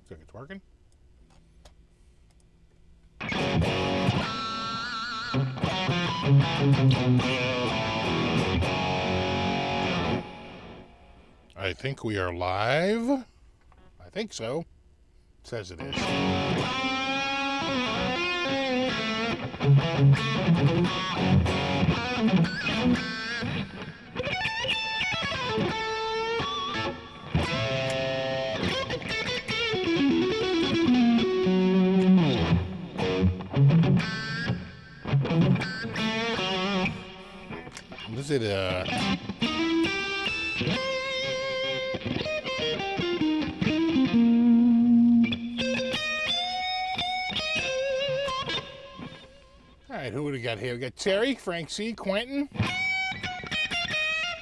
Looks like it's working. I think we are live. I think so. It says it is. Is it all right, who do we got here? We got Terry, Frank C, Quentin,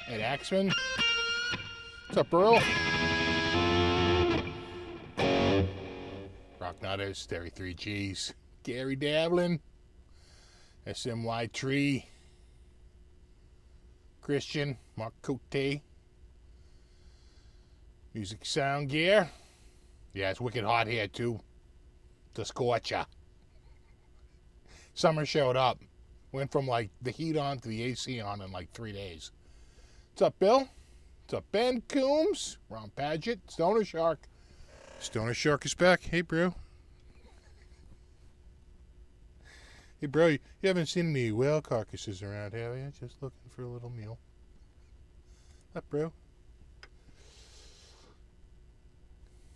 Ed Axman. What's up, Earl? Rock Nutters, Terry 3Gs, Gary Davlin, SMY Tree, Christian, Mark Cote, Music Sound Gear. Yeah, it's wicked hot here too. To scorch ya. Summer showed up. Went from like the heat on to the AC on in like 3 days. What's up, Bill? What's up, Ben Coombs? Ron Paget, Stoner Shark. Stoner Shark is back. Hey, bro. Hey, bro, you haven't seen any whale carcasses around, have you? Just looking for a little meal. Up, bro.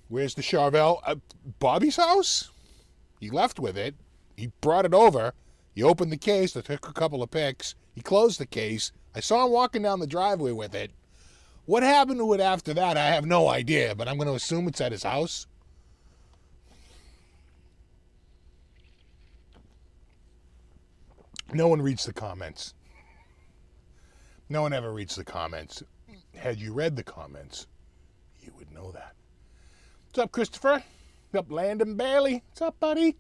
Where's the Charvel? Bobby's house? He left with it. He brought it over. He opened the case. I took a couple of pics. He closed the case. I saw him walking down the driveway with it. What happened to it after that, I have no idea, but I'm going to assume it's at his house. No one reads the comments. No one ever reads the comments. Had you read the comments, you would know that. What's up, Christopher? What's up, Landon Bailey? What's up, buddy?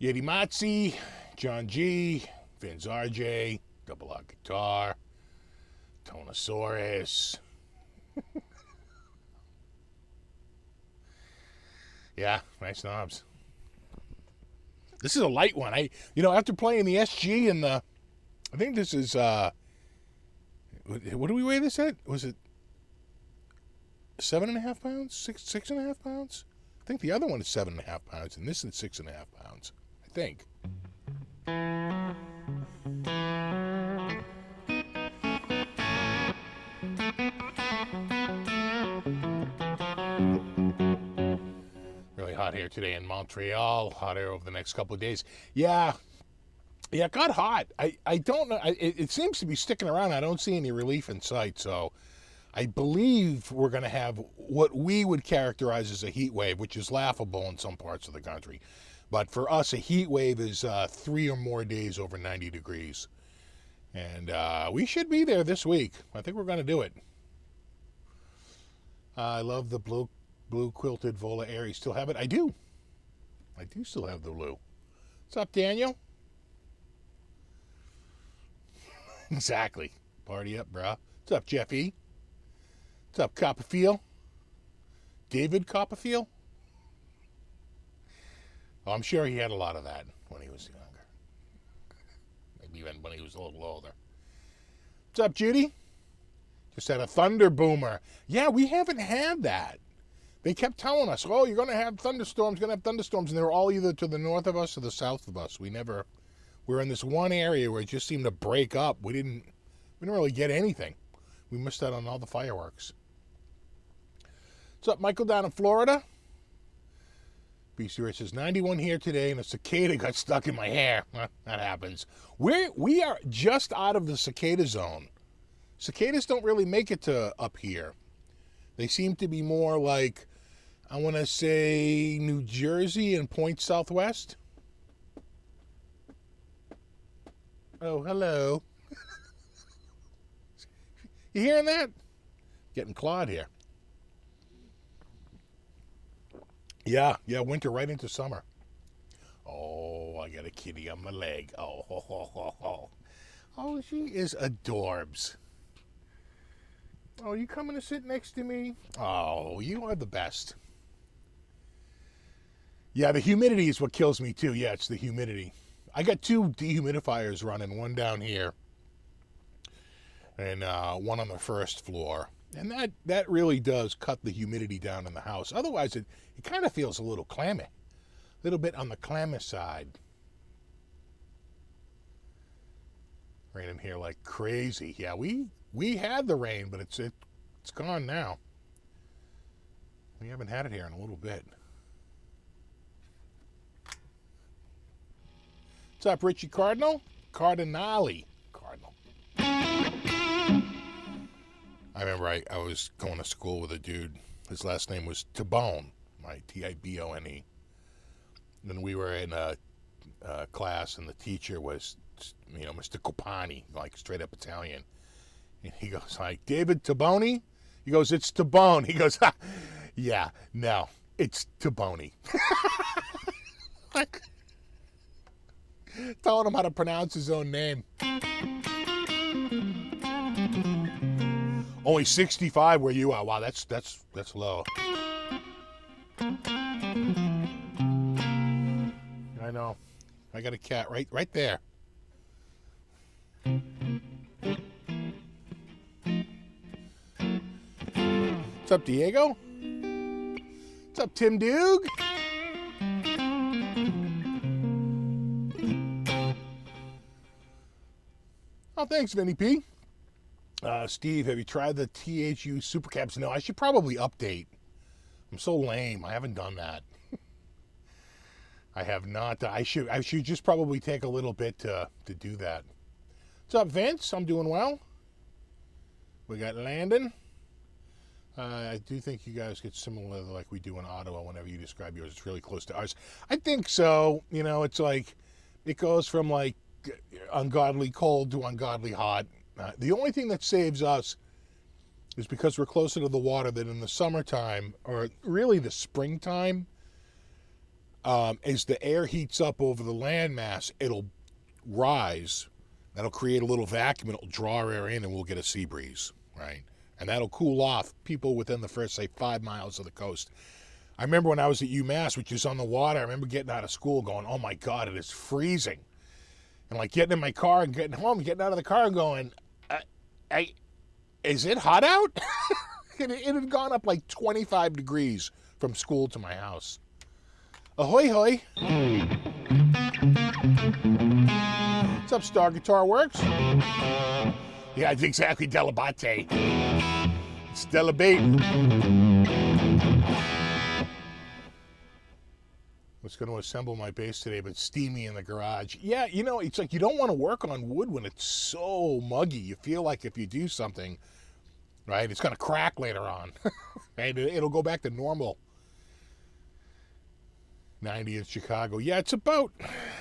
Yeti Matzi, John G, Vince RJ, Double R Guitar, Tonosaurus. Yeah, nice knobs. This is a light one. After playing the SG and I think this is, what do we weigh this at? Was it 7.5 pounds? 6.5 pounds? I think the other one is 7.5 pounds, and this is 6.5 pounds. I think. Really hot here today in Montreal. Hotter over the next couple of days. Yeah, it got hot. I don't know. It seems to be sticking around. I don't see any relief in sight. So I believe we're going to have what we would characterize as a heat wave, which is laughable in some parts of the country. But for us, a heat wave is 3 or more days over 90 degrees. And we should be there this week. I think we're going to do it. I love the blue quilted Vola Air. You still have it? I do. I do still have the blue. What's up, Daniel? Exactly. Party up, brah. What's up, Jeffy? What's up, Copperfield? David Copperfield? Oh, I'm sure he had a lot of that when he was younger. Maybe even when he was a little older. What's up, Judy? Just had a thunder boomer. Yeah, we haven't had that. They kept telling us, oh, you're going to have thunderstorms, and they were all either to the north of us or the south of us. We're in this one area where it just seemed to break up. We didn't really get anything. We missed out on all the fireworks. What's up, Michael, down in Florida? BC Rich says, 91 here today, and a cicada got stuck in my hair. That happens. We are just out of the cicada zone. Cicadas don't really make it to up here. They seem to be more like, I want to say, New Jersey and Point Southwest. Oh, hello. You hearing that? Getting clawed here. Yeah, winter right into summer. Oh, I got a kitty on my leg. Oh, ho, ho, ho, ho. Oh, she is adorbs. Oh, you coming to sit next to me? Oh, you are the best. Yeah, the humidity is what kills me too. Yeah, it's the humidity. I got 2 dehumidifiers running, one down here and one on the first floor. And that really does cut the humidity down in the house. Otherwise, it kind of feels a little clammy. A little bit on the clammy side. Raining here like crazy. Yeah, we had the rain, but it's gone now. We haven't had it here in a little bit. What's up, Richie Cardinal? Cardinale. Cardinal. I remember I was going to school with a dude. His last name was Tibone, right? Tibone. And we were in a class, and the teacher was, Mr. Copani, like straight up Italian. And he goes like, David Tibone? He goes, it's Tibone. He goes, ha, yeah, no, it's Tibone. Like, telling him how to pronounce his own name. Only 65 where you are. Wow, that's low. I know. I got a cat right there. What's up, Diego? What's up, Tim Doog? Oh, thanks, Vinny P. Steve, have you tried the THU Supercaps? No, I should probably update. I'm so lame. I haven't done that. I have not. I should just probably take a little bit to do that. What's up, Vince? I'm doing well. We got Landon. I do think you guys get similar like we do in Ottawa whenever you describe yours. It's really close to ours. I think so. It's like it goes from like ungodly cold to ungodly hot. The only thing that saves us is because we're closer to the water that in the summertime, or really the springtime, as the air heats up over the landmass, it'll rise. That'll create a little vacuum, it'll draw air in, and we'll get a sea breeze, right? And that'll cool off people within the first, say, 5 miles of the coast. I remember when I was at UMass, which is on the water, I remember getting out of school going, oh my God, it is freezing. And like getting in my car and getting home, getting out of the car and going, is it hot out? It had gone up like 25 degrees from school to my house. Ahoy, hoy. What's up, Star Guitar Works? Yeah, it's exactly Delabate. It's Delabate. I was going to assemble my bass today, but steamy in the garage. Yeah, it's like you don't want to work on wood when it's so muggy. You feel like if you do something, right, it's going to crack later on. Right? It'll go back to normal. 90 in Chicago. Yeah, it's about,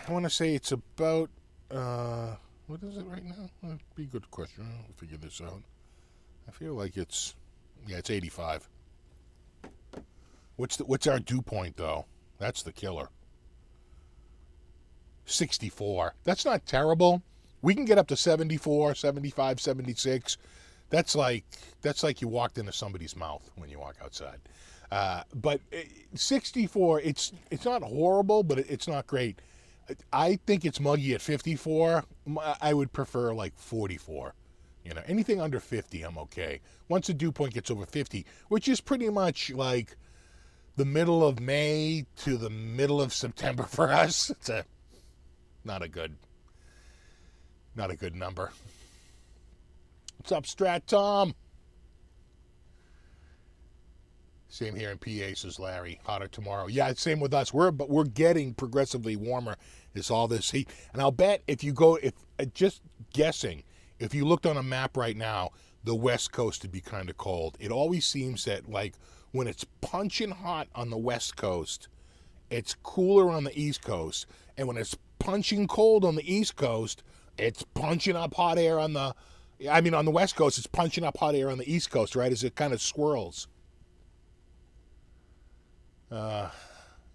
I want to say it's about, what is it right now? That'd be a good question. I'll figure this out. I feel like it's 85. What's our dew point, though? That's the killer. 64. That's not terrible. We can get up to 74, 75, 76. That's like you walked into somebody's mouth when you walk outside. But 64, it's not horrible, but it's not great. I think it's muggy at 54. I would prefer like 44. Anything under 50, I'm okay. Once the dew point gets over 50, which is pretty much like the middle of May to the middle of September for us, it's not a good number. What's up, Strat Tom? Same here in PA, says Larry. Hotter tomorrow. Yeah, it's same with us. We're getting progressively warmer as all this heat. And I'll bet if just guessing, if you looked on a map right now, the West Coast would be kind of cold. It always seems that like when it's punching hot on the West Coast, it's cooler on the East Coast. And when it's punching cold on the East Coast, it's punching up hot air on the West Coast, it's punching up hot air on the East Coast, right? As it kind of swirls.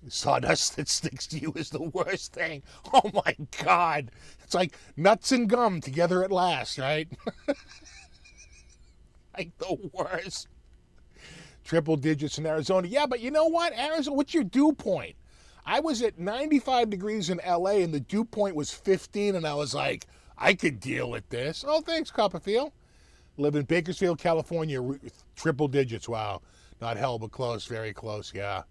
Sawdust that sticks to you is the worst thing. Oh my God. It's like nuts and gum together at last, right? Like the worst. Triple digits in Arizona. Yeah, but you know what? Arizona, what's your dew point? I was at 95 degrees in LA and the dew point was 15, and I was like, I could deal with this. Oh, thanks, Copperfield. Live in Bakersfield, California, triple digits. Wow. Not hell, but close, very close, yeah.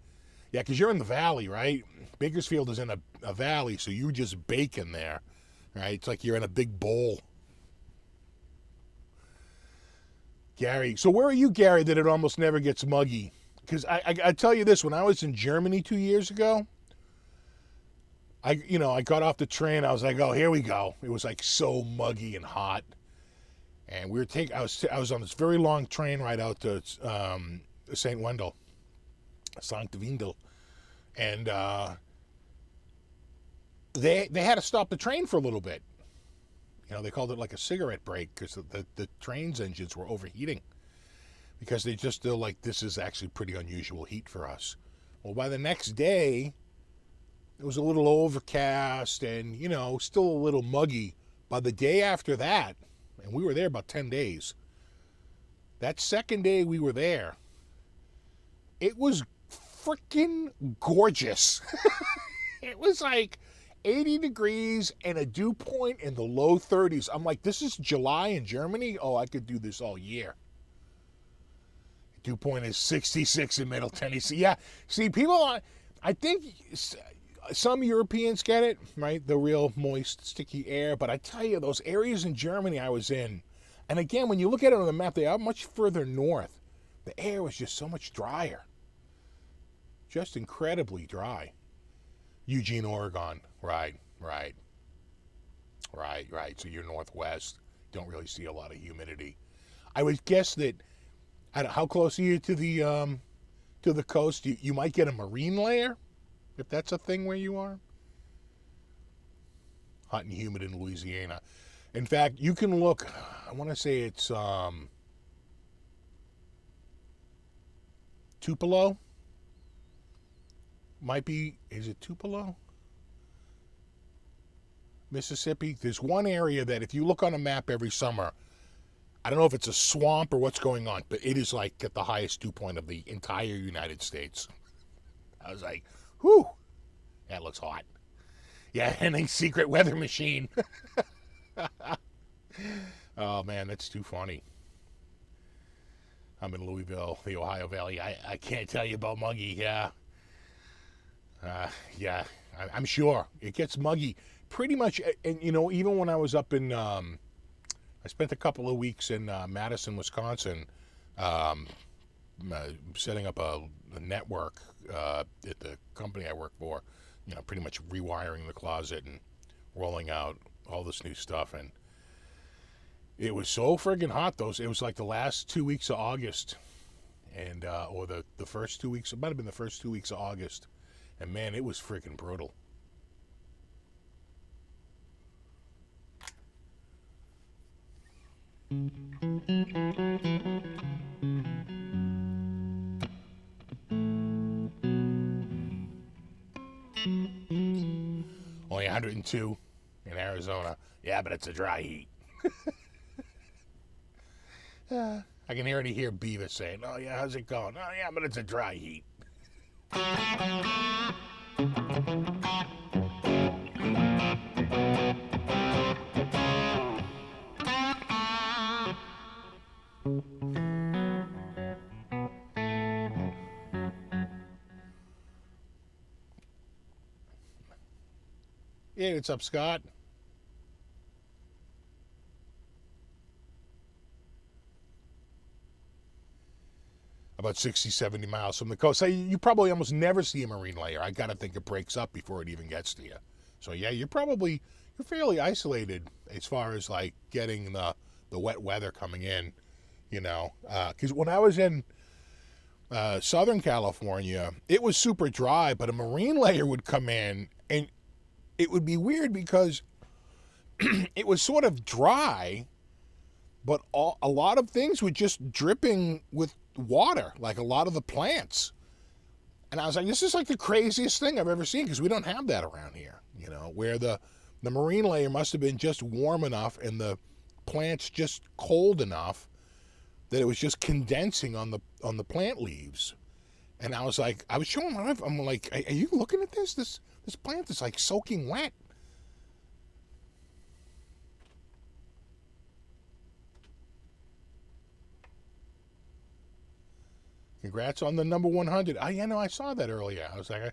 Yeah, because you're in the valley, right? Bakersfield is in a valley, so you're just baking there, right? It's like you're in a big bowl. Gary, so where are you, Gary, that it almost never gets muggy? Because I tell you this, when I was in Germany 2 years ago, I got off the train, I was like, oh, here we go. It was like so muggy and hot. And we were I was on this very long train ride out to St. Wendel, Sankt Wendel, and they had to stop the train for a little bit. They called it like a cigarette break because the train's engines were overheating because they're like, this is actually pretty unusual heat for us. Well, by the next day, it was a little overcast and, still a little muggy. By the day after that, and we were there about 10 days, that second day we were there, it was freaking gorgeous. It was like 80 degrees and a dew point in the low 30s. I'm like, this is July in Germany? Oh, I could do this all year. Dew point is 66 in Middle Tennessee. Yeah, see, I think some Europeans get it, right? The real moist, sticky air. But I tell you, those areas in Germany I was in, and again, when you look at it on the map, they are much further north. The air was just so much drier. Just incredibly dry. Eugene, Oregon. Right. So you're northwest. Don't really see a lot of humidity. I would guess that, how close are you to the coast? You might get a marine layer, if that's a thing where you are. Hot and humid in Louisiana. In fact, you can look, I want to say it's Tupelo. Might be, is it Tupelo? Mississippi. There's one area that if you look on a map every summer, I don't know if it's a swamp or what's going on, but it is like at the highest dew point of the entire United States. I was like, whew, that looks hot. Yeah, and a secret weather machine. Oh man, that's too funny. I'm in Louisville, the Ohio Valley. I can't tell you about muggy, yeah. Yeah, I'm sure it gets muggy pretty much. And even when I was up in, I spent a couple of weeks in Madison, Wisconsin, setting up a network at the company I work for. Pretty much rewiring the closet and rolling out all this new stuff. And it was so friggin' hot. It was like the last 2 weeks of August, and or the first 2 weeks. It might have been the first 2 weeks of August. And man, it was freaking brutal. Only 102 in Arizona. Yeah, but it's a dry heat. I can already hear Beavis saying, oh yeah, how's it going? Oh yeah, but it's a dry heat. Yeah, what's up, Scott? About 60, 70 miles from the coast. So you probably almost never see a marine layer. I got to think it breaks up before it even gets to you. So yeah, you're fairly isolated as far as like getting the wet weather coming in, because when I was in Southern California, it was super dry, but a marine layer would come in and it would be weird because it was sort of dry, but a lot of things were just dripping with water, like a lot of the plants. And I was like, this is like the craziest thing I've ever seen, because we don't have that around here, where the marine layer must have been just warm enough and the plants just cold enough that it was just condensing on the plant leaves. And I was like, I was showing my wife, I'm like, are you looking at this? This plant is like soaking wet. Congrats on the number 100. I saw that earlier. I was like,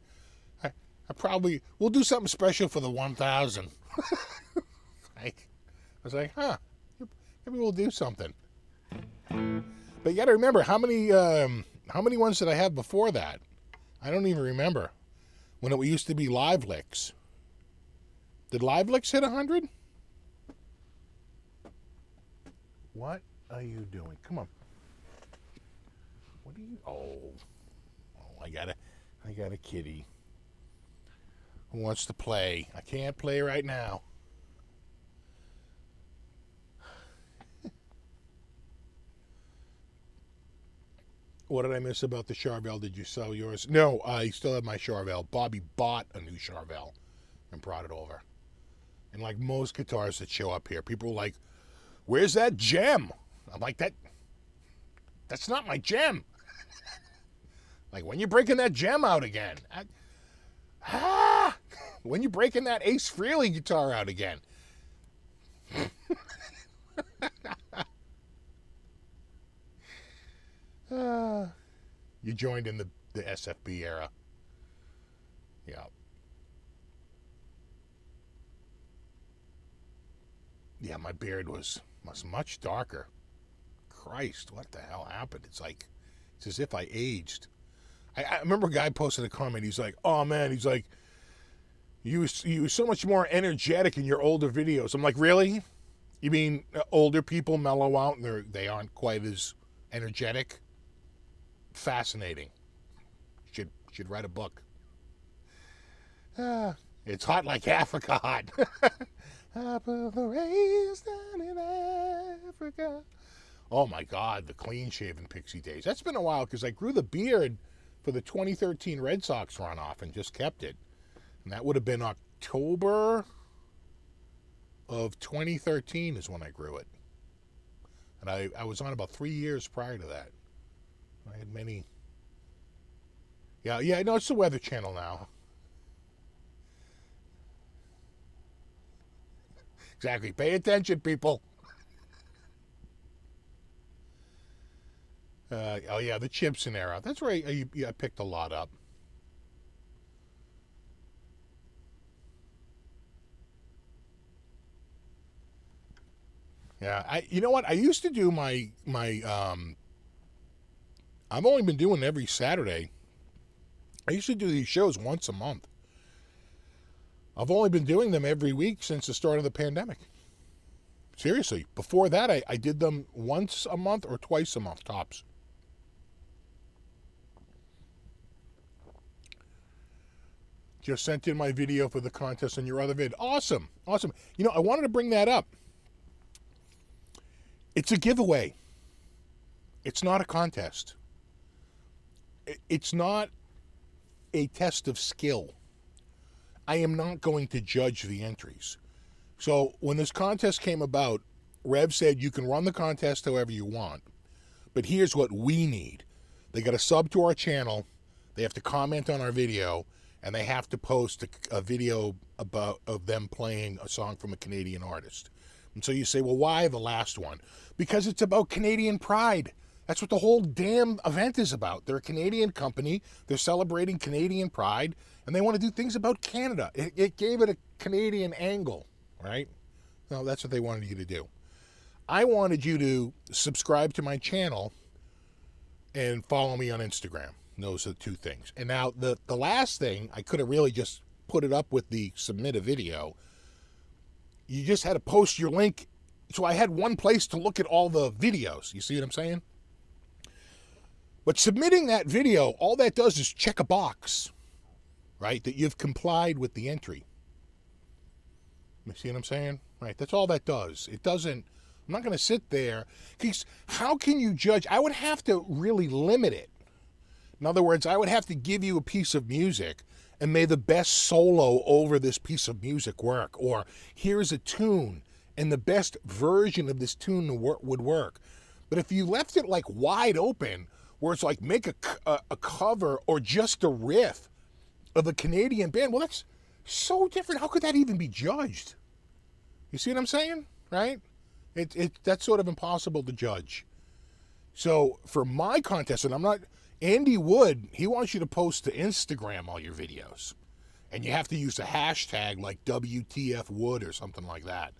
I probably, we'll do something special for the 1,000. I was like, maybe we'll do something. But you got to remember, how many ones did I have before that? I don't even remember. When it used to be Live Licks. Did Live Licks hit 100? What are you doing? Come on. What are you? Oh, I got a kitty who wants to play. I can't play right now. What did I miss about the Charvel? Did you sell yours? No, I still have my Charvel. Bobby bought a new Charvel and brought it over. And like most guitars that show up here, people are like, where's that gem? I'm like, that's not my gem. Like, when you breaking that gem out again? When you breaking that Ace Frehley guitar out again? You joined in the SFB era. Yeah. Yeah, my beard was much darker. Christ, what the hell happened? It's as if I aged. I remember a guy posted a comment. He's like, oh man, he's like, you were so much more energetic in your older videos. I'm like, really? You mean older people mellow out and they aren't quite as energetic? Fascinating. Should write a book. It's hot like Africa hot. Up of the rays down in Africa. Oh my God, the clean shaven pixie days. That's been a while because I grew the beard for the 2013 Red Sox runoff and just kept it. And that would have been October of 2013 is when I grew it. And I was on about 3 years prior to that. I had many. Yeah, no, it's the Weather Channel now. Exactly. Pay attention, people. Oh, yeah, the Chipson era. That's where I picked a lot up. Yeah, you know what? I used to do my I've only been doing every Saturday. I used to do these shows once a month. I've only been doing them every week since the start of the pandemic. Seriously. Before that, I did them once a month or twice a month, tops. Just sent in my video for the contest on your other vid. Awesome. Awesome. You know, I wanted to bring that up. It's a giveaway. It's not a contest. It's not a test of skill. I am not going to judge the entries. So when this contest came about, Rev said you can run the contest however you want, but here's what we need. They got to sub to our channel, they have to comment on our video, and they have to post a video of them playing a song from a Canadian artist. And so you say, well, why the last one? Because it's about Canadian pride. That's what the whole damn event is about. They're a Canadian company. They're celebrating Canadian pride, and they want to do things about Canada. It gave it a Canadian angle, right? No, that's what they wanted you to do. I wanted you to subscribe to my channel and follow me on Instagram. Those are the two things. And now the last thing, I could have really just put it up with the submit a video. You just had to post your link. So I had one place to look at all the videos. You see what I'm saying? But submitting that video, all that does is check a box, right? That you've complied with the entry. You see what I'm saying? Right, that's all that does. It doesn't, I'm not going to sit there. Because how can you judge? I would have to really limit it. In other words, I would have to give you a piece of music and may the best solo over this piece of music work. Or here's a tune and the best version of this tune would work. But if you left it like wide open, where it's like make a cover or just a riff of a Canadian band. Well, that's so different. How could that even be judged? You see what I'm saying? Right? That's sort of impossible to judge. So for my contest, and I'm not, Andy Wood, he wants you to post to Instagram all your videos. And you have to use a hashtag like WTF Wood or something like that.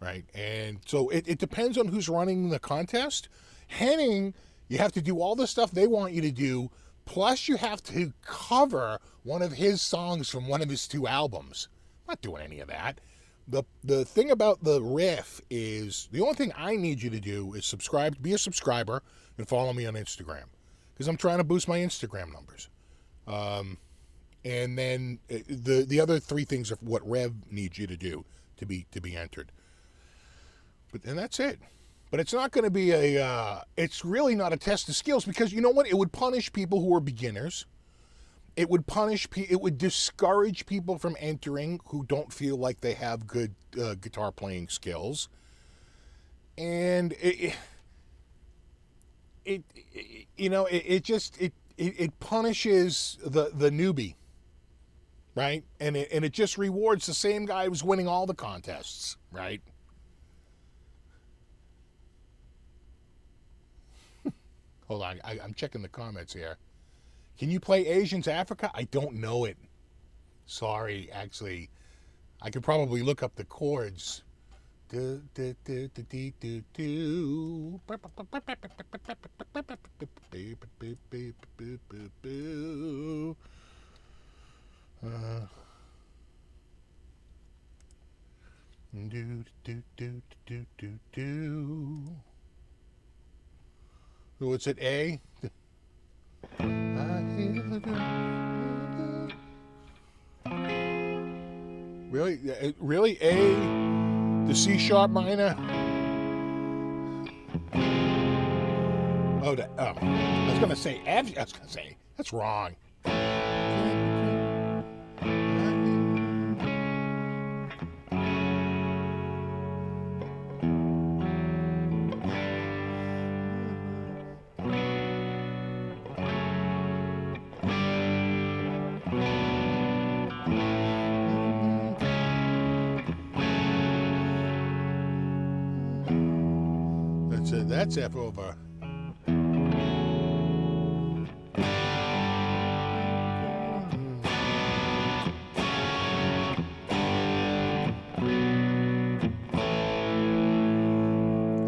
Right? And so it depends on who's running the contest. Henning, you have to do all the stuff they want you to do, plus you have to cover one of his songs from one of his 2 albums. I'm not doing any of that. The thing about the riff is, the only thing I need you to do is subscribe, be a subscriber, and follow me on Instagram. Because I'm trying to boost my Instagram numbers. And then the other 3 things are what Rev needs you to do to be entered. And that's it. But it's not going to be it's really not a test of skills, because you know what? It would punish people who are beginners. It would it would discourage people from entering who don't feel like they have good guitar playing skills. And it punishes the newbie, right? And it just rewards the same guy who's winning all the contests, right? Hold on, I'm checking the comments here. Can you play Asians Africa? I don't know it. Sorry, actually. I could probably look up the chords. Do, do, do, do, do, do, do. Do, do, do, do, do, do. What's it, A? Really? Really? A? The C sharp minor? Oh, I was going to say F. I was going to say, that's wrong. That's F over.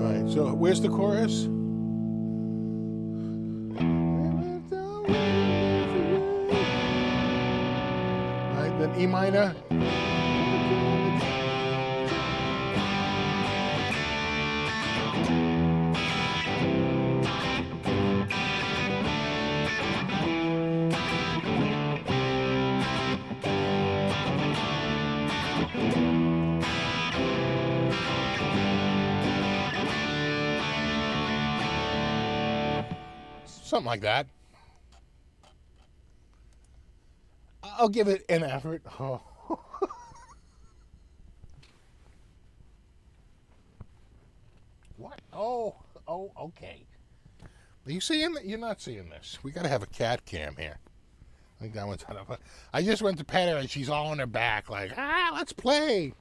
Alright, so where's the chorus? Alright, then E minor. Something like that. I'll give it an effort. Oh. What? Oh, okay. Are you seeing that? You're not seeing this. We got to have a cat cam here. I think that one's I just went to pet her and she's all on her back like, let's play.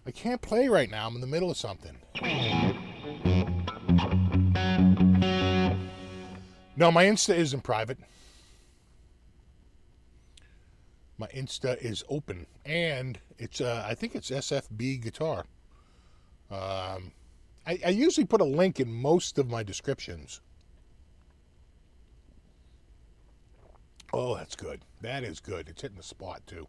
I can't play right now. I'm in the middle of something. No, my Insta isn't private. My Insta is open, and it's I think it's SFB guitar. I usually put a link in most of my descriptions. Oh, that's good. That is good. It's hitting the spot too.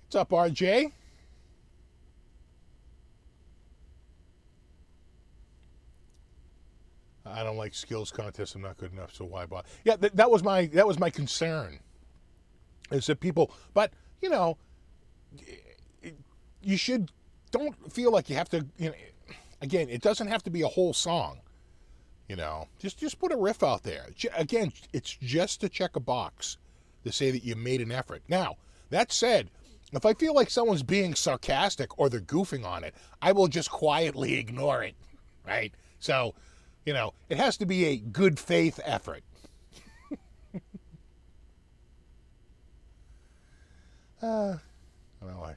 What's up, RJ? I don't like skills contests. I'm not good enough, so why bother? Yeah, that was my concern. Is that people? But you know, you don't feel like you have to. You know, again, it doesn't have to be a whole song. You know, just put a riff out there. Again, it's just to check a box to say that you made an effort. Now, that said, if I feel like someone's being sarcastic or they're goofing on it, I will just quietly ignore it, right? So, it has to be a good faith effort. Well, I'm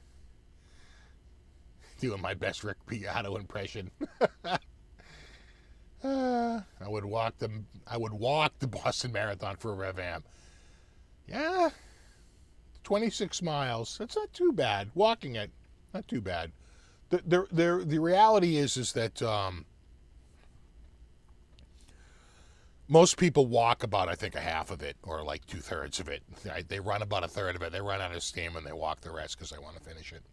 doing my best Rick Beato impression. I would walk the Boston Marathon for a Rev Am. Yeah, 26 miles. That's not too bad. Walking it, not too bad. The reality is that most people walk about, I think, a half of it or like 2/3 of it. They run about a third of it. They run out of steam and they walk the rest because they want to finish it.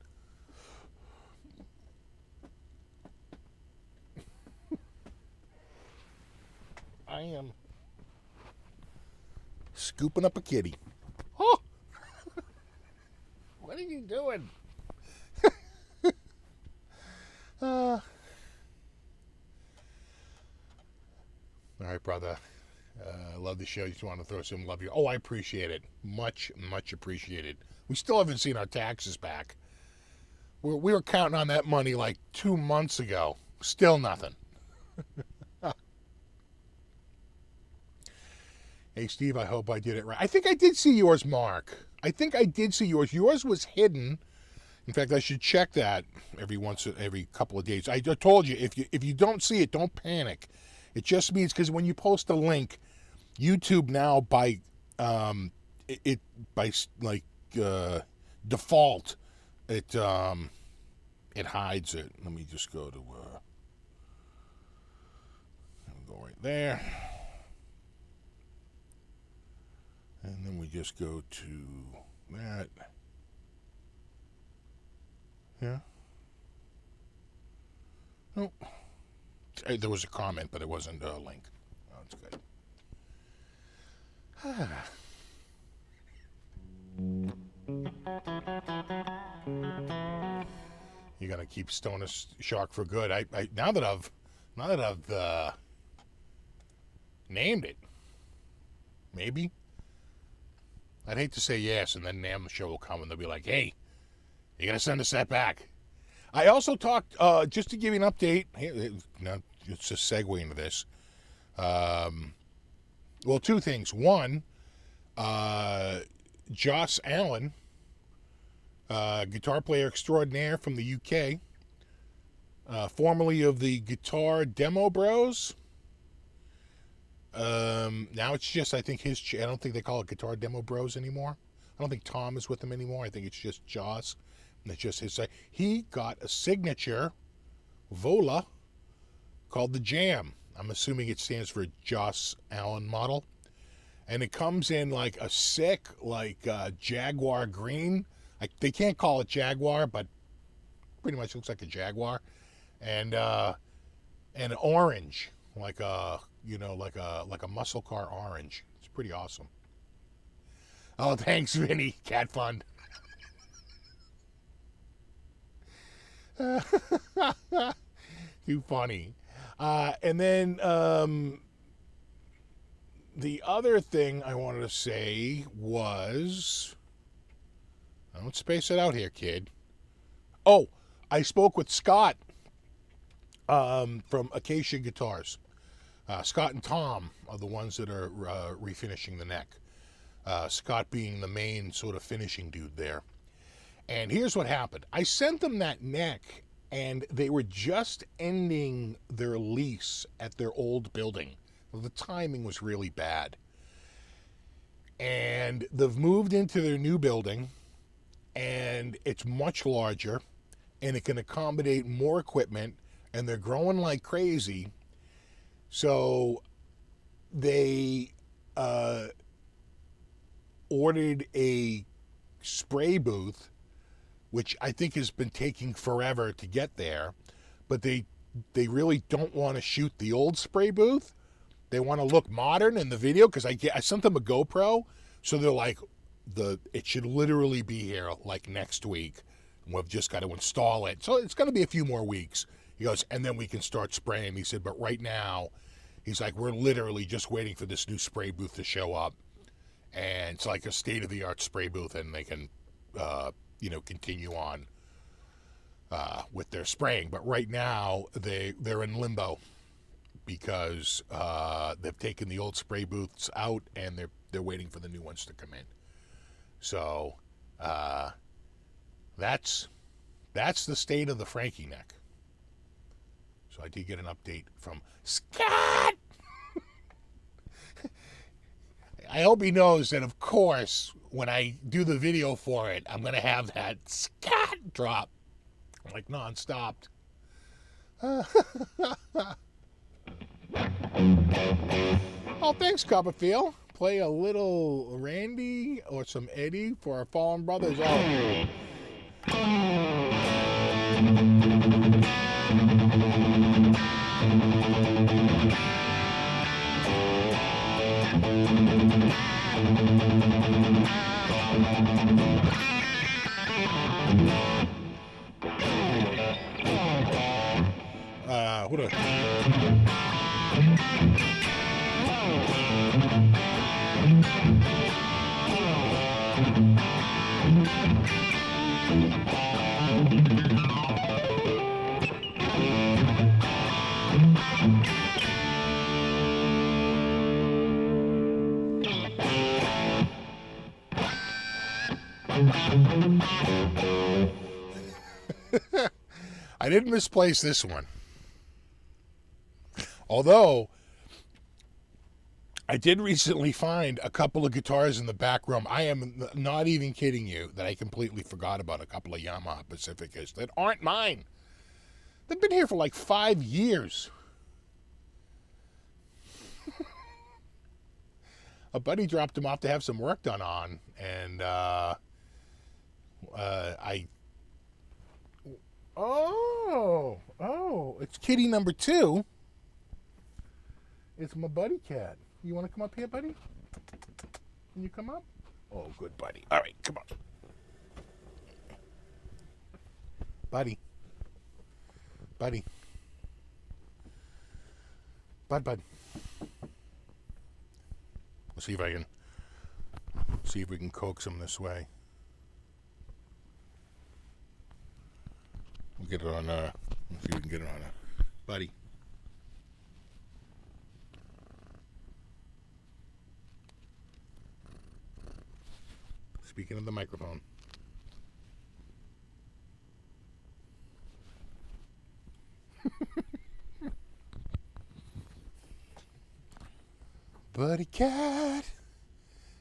I am scooping up a kitty. Oh! What are you doing? All right, brother. I love the show. You just want to throw some love you. Oh, I appreciate it. Much, much appreciated. We still haven't seen our taxes back. We were counting on that money like 2 months ago. Still nothing. Hey, Steve, I hope I did it right. I think I did see yours, Mark. I think I did see yours. Yours was hidden. In fact, I should check that every couple of days. I told you, if you don't see it, don't panic. It just means because when you post a link, YouTube now by default, it hides it. Let me just go to go right there. And then we just go to that. Yeah. Oh. There was a comment, but it wasn't a link. Oh, that's good. You're gonna keep Stoner Shark for good. Now that I've named it, maybe. I'd hate to say yes, and then the show will come and they'll be like, "Hey, you gotta send us that back." I also talked, just to give you an update. It's a segue into this. Well, two things. One, Joss Allen, guitar player extraordinaire from the UK, formerly of the Guitar Demo Bros. Now it's just, I think I don't think they call it Guitar Demo Bros anymore. I don't think Tom is with them anymore. I think it's just Joss. And it's just his site. He got a signature Vola called the Jam. I'm assuming it stands for Joss Allen model. And it comes in like a sick, Jaguar green. They can't call it Jaguar, but pretty much looks like a Jaguar. And orange, like a muscle car orange. It's pretty awesome. Oh, thanks, Vinny. Cat fund. Too funny. And then the other thing I wanted to say was, don't space it out here, kid. Oh, I spoke with Scott from Acacia Guitars. Scott and Tom are the ones that are refinishing the neck. Scott being the main sort of finishing dude there. And here's what happened. I sent them that neck, and they were just ending their lease at their old building. Well, the timing was really bad. And they've moved into their new building, and it's much larger, and it can accommodate more equipment, and they're growing like crazy. So they ordered a spray booth, which I think has been taking forever to get there, but they really don't want to shoot the old spray booth. They want to look modern in the video, because I sent them a GoPro, so they're like, it should literally be here like next week. We've just got to install it, so it's going to be a few more weeks. He goes, and then we can start spraying. He said, but right now, he's like, we're literally just waiting for this new spray booth to show up, and it's like a state-of-the-art spray booth, and they can continue on with their spraying. But right now they're in limbo because they've taken the old spray booths out and they're waiting for the new ones to come in. So that's the state of the Frankie neck. So I did get an update from Scott. I hope he knows that, of course, when I do the video for it, I'm going to have that Scott drop, like nonstop. Oh, thanks, Copperfield. Play a little Randy or some Eddie for our fallen brothers. Oh. What a... I didn't misplace this one. Although, I did recently find a couple of guitars in the back room. I am not even kidding you that I completely forgot about a couple of Yamaha Pacificas that aren't mine. They've been here for like 5 years. A buddy dropped them off to have some work done on, and it's kitty number 2. It's my buddy cat. You want to come up here, buddy? Can you come up? Oh, good buddy. All right, come on. Buddy. Buddy. Bud. Let's see if we can coax him this way. We'll get it on, let's see if we can get it on, buddy. Speaking of the microphone. Buddy cat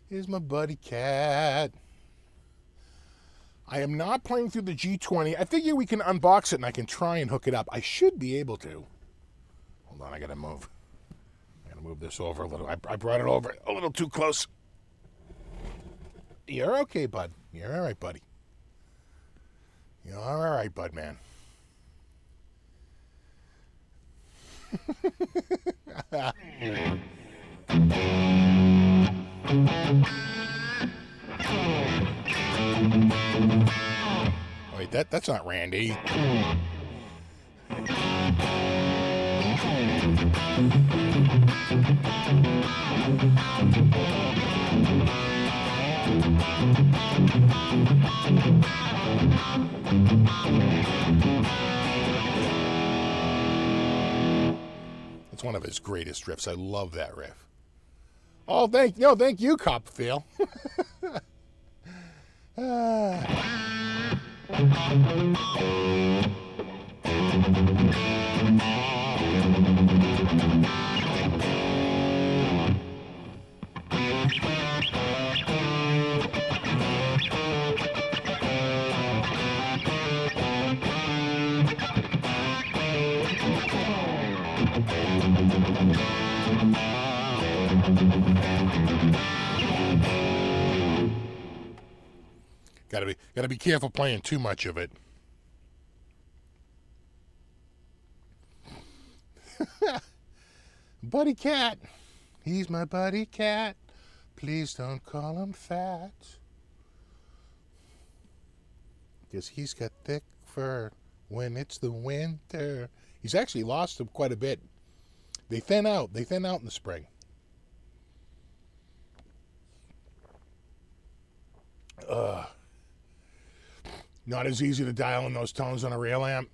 is my buddy cat. I am not playing through the G20. I figure we can unbox it and I can try and hook it up. I should be able to. Hold on, I gotta move. I gotta move this over a little. I brought it over a little too close. You're okay, bud. You're all right, buddy. You're all right, bud, man. Oh, wait, that's not Randy. It's one of his greatest riffs. I love that riff. Oh, thank you, Copperfield. Gotta be careful playing too much of it. Buddy cat. He's my buddy cat. Please don't call him fat. 'Cause he's got thick fur when it's the winter. He's actually lost him quite a bit. They thin out in the spring. Not as easy to dial in those tones on a rail amp.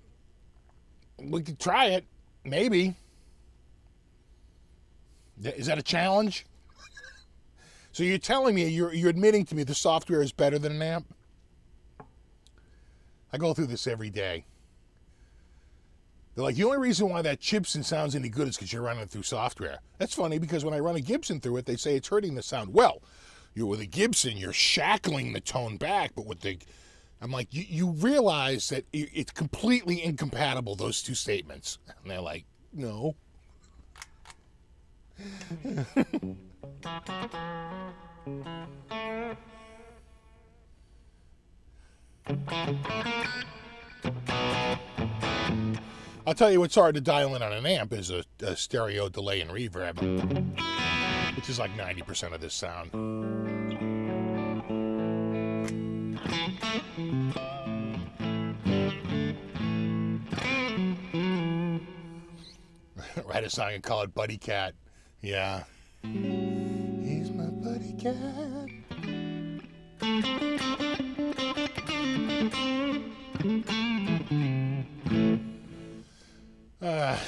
We could try it, maybe. Is that a challenge? So you're telling me, you're admitting to me the software is better than an amp? I go through this every day. They're like, the only reason why that Gibson sounds any good is because you're running it through software. That's funny because when I run a Gibson through it, they say it's hurting the sound. Well, with a Gibson, you're shackling the tone back, but with the... I'm like, you realize that it's completely incompatible, those two statements. And they're like, no. I'll tell you what's hard to dial in on an amp is a stereo delay and reverb, which is like 90% of this sound. Write a song and call it Buddy Cat. Yeah. He's my buddy cat.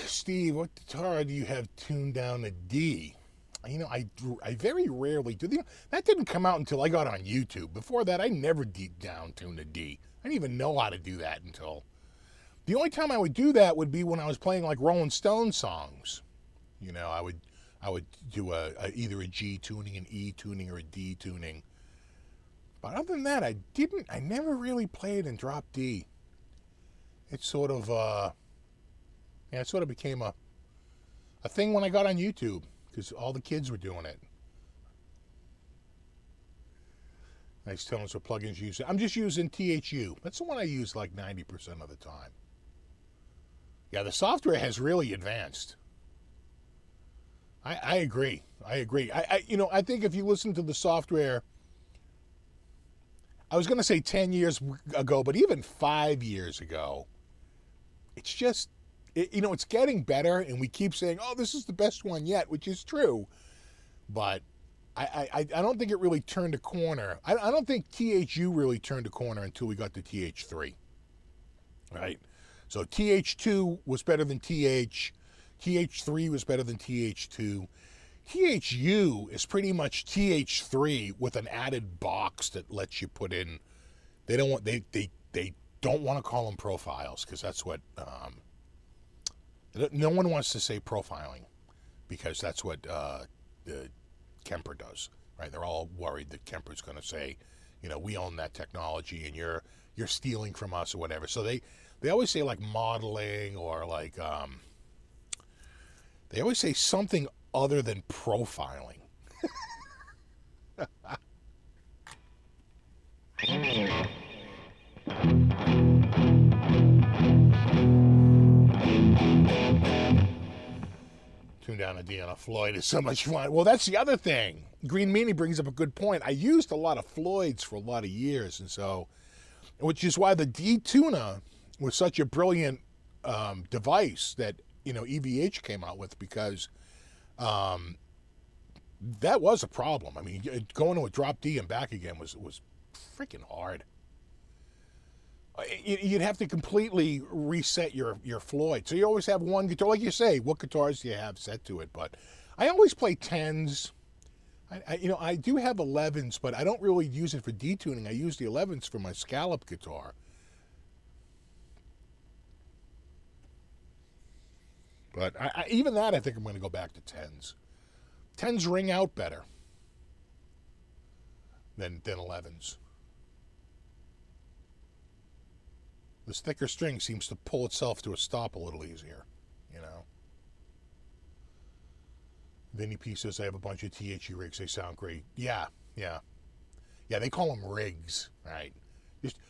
Steve, what guitar do you have tuned down to D? You know, I very rarely do. That didn't come out until I got on YouTube. Before that, I never deep down tuned to D. I didn't even know how to do that until... The only time I would do that would be when I was playing like Rolling Stone songs. You know, I would do either a G tuning, an E tuning, or a D tuning. But other than that, I never really played in drop D. It sort of, it sort of became a thing when I got on YouTube, because all the kids were doing it. Nice telling us what plugins you use. I'm just using THU. That's the one I use like 90% of the time. Yeah, the software has really advanced. I agree. I think if you listen to the software, I was going to say 10 years ago, but even 5 years ago, it's just, it's getting better, and we keep saying, oh, this is the best one yet, which is true. But I don't think it really turned a corner. I don't think THU really turned a corner until we got to TH3. Right? So TH2 was better than TH3 was better than TH2. THU is pretty much TH3 with an added box that lets you put in. They don't want to call them profiles, because that's what no one wants to say profiling, because that's what the Kemper does, right? They're all worried that Kemper's going to say, we own that technology and you're stealing from us or whatever. So they always say like modeling, or like they always say something other than profiling. Tune down a D on a Floyd is so much fun. Well, that's the other thing. Green Meanie brings up a good point. I used a lot of Floyds for a lot of years, and so, which is why the D tuner was such a brilliant device that EVH came out with, because that was a problem. I mean, going to a drop D and back again was freaking hard. You'd have to completely reset your Floyd. So you always have one guitar. Like you say, what guitars do you have set to it? But I always play 10s. I do have 11s, but I don't really use it for detuning. I use the 11s for my scallop guitar. But even that, I think I'm going to go back to 10s. 10s ring out better than 11s. This thicker string seems to pull itself to a stop a little easier, Vinny P says, I have a bunch of THU rigs. They sound great. Yeah. They call them rigs, right?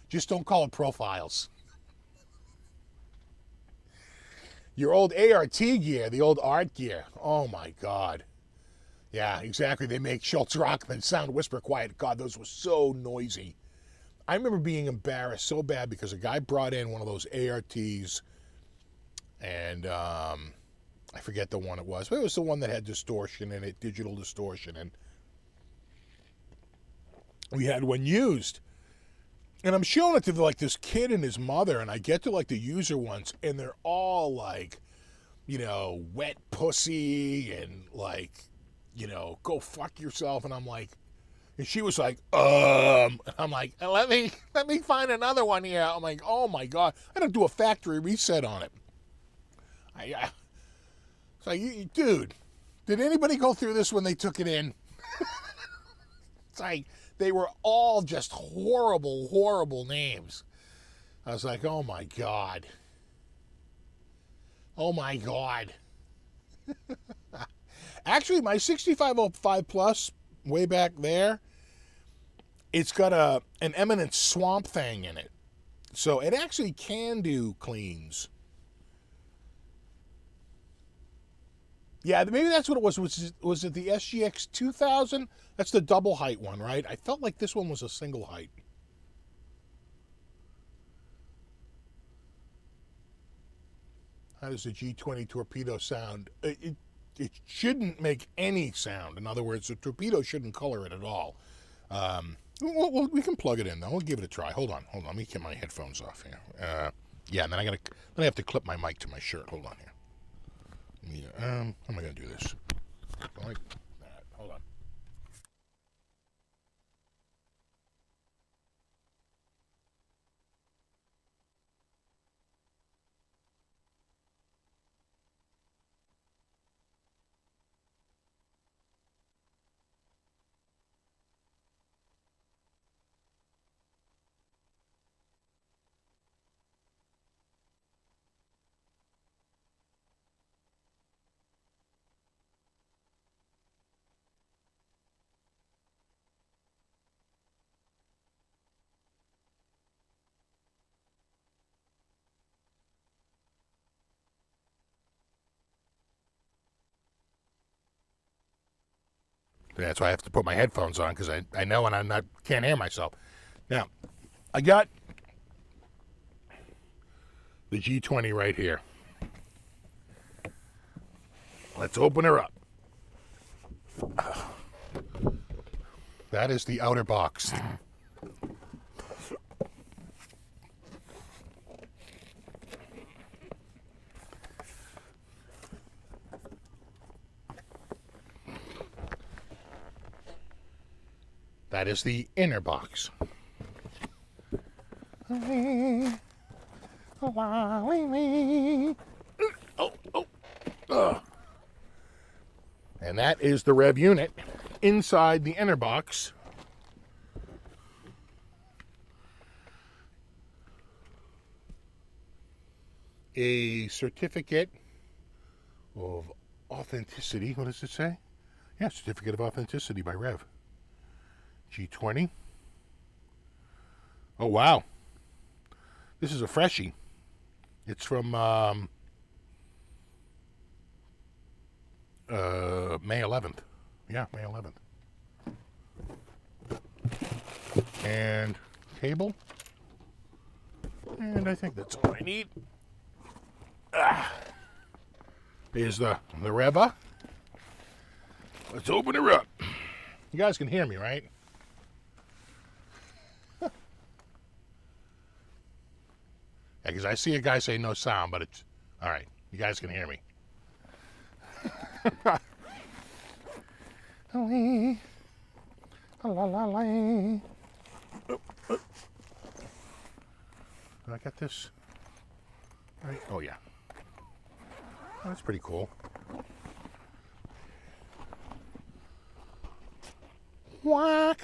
Just don't call it profiles. Your old ART gear, the old art gear. Oh, my God. Yeah, exactly. They make Schultz Rockman sound whisper quiet. God, those were so noisy. I remember being embarrassed so bad because a guy brought in one of those ARTs, and I forget the one it was, but it was the one that had distortion in it, digital distortion, and we had one used. And I'm showing it to like this kid and his mother, and I get to like the user ones, and they're all like, you know, wet pussy and like, you know, go fuck yourself. And I'm like, and she was like, I'm like, let me find another one here. I'm like, oh my God. I had to do a factory reset on it. It's like, dude, did anybody go through this when they took it in? It's like, they were all just horrible, horrible names. I was like, oh my God. Oh my God. Actually, my 6505 Plus, way back there, it's got an eminent swamp thing in it. So it actually can do cleans. Yeah, maybe that's what it was. Was it the SGX 2000? That's the double height one, right? I felt like this one was a single height. How does the G20 torpedo sound? It shouldn't make any sound. In other words, the torpedo shouldn't color it at all. Well, we can plug it in though. We'll give it a try. Hold on. Let me get my headphones off here. Yeah, and then I have to clip my mic to my shirt. Hold on here. Yeah, how am I gonna do this? Like that. Hold on. That's why I have to put my headphones on because I know when I'm not can't hear myself. Now, I got the G20 right here. Let's open her up. That is the outer box. That is the inner box. Oh. And that is the Rev unit inside the inner box. A certificate of authenticity. What does it say? Yeah, certificate of authenticity by Rev. G20. Oh, wow. This is a freshie. It's from May 11th. Yeah, May 11th. And cable. And I think that's all I need. Here's the REVV. Let's open her up. You guys can hear me, right? Yeah, because I see a guy say no sound, but it's all right. You guys can hear me. Did I get this? Right. Oh yeah. Oh, that's pretty cool. Whack.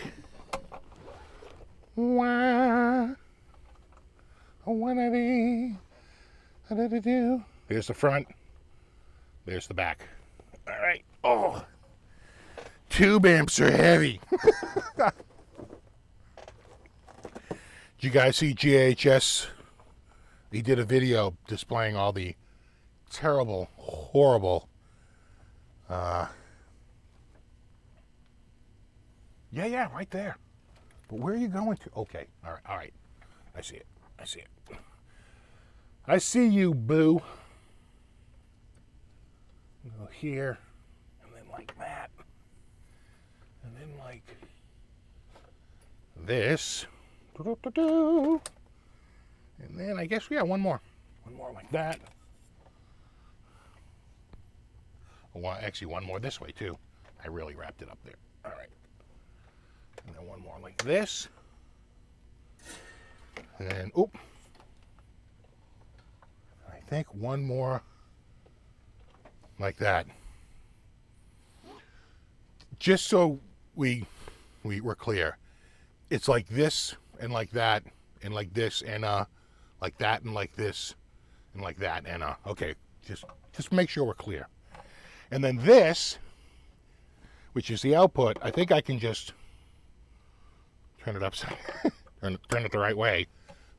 Whack. What are they? How did it do? There's the front. There's the back. All right. Oh. Tube amps are heavy. Did you guys see GHS? He did a video displaying all the terrible, horrible. Yeah, right there. But where are you going to? Okay. All right. I see it. I see you, boo. Go here, and then like that, and then like this, and then I guess one more like that, Actually, one more this way too. I really wrapped it up there. All right. And then one more like this. And then, oop. I think one more like that. Just so we're clear. It's like this and like that and like this and like that and like this and like that and okay. Just make sure we're clear. And then this, which is the output, I think I can just turn it upside, turn it the right way,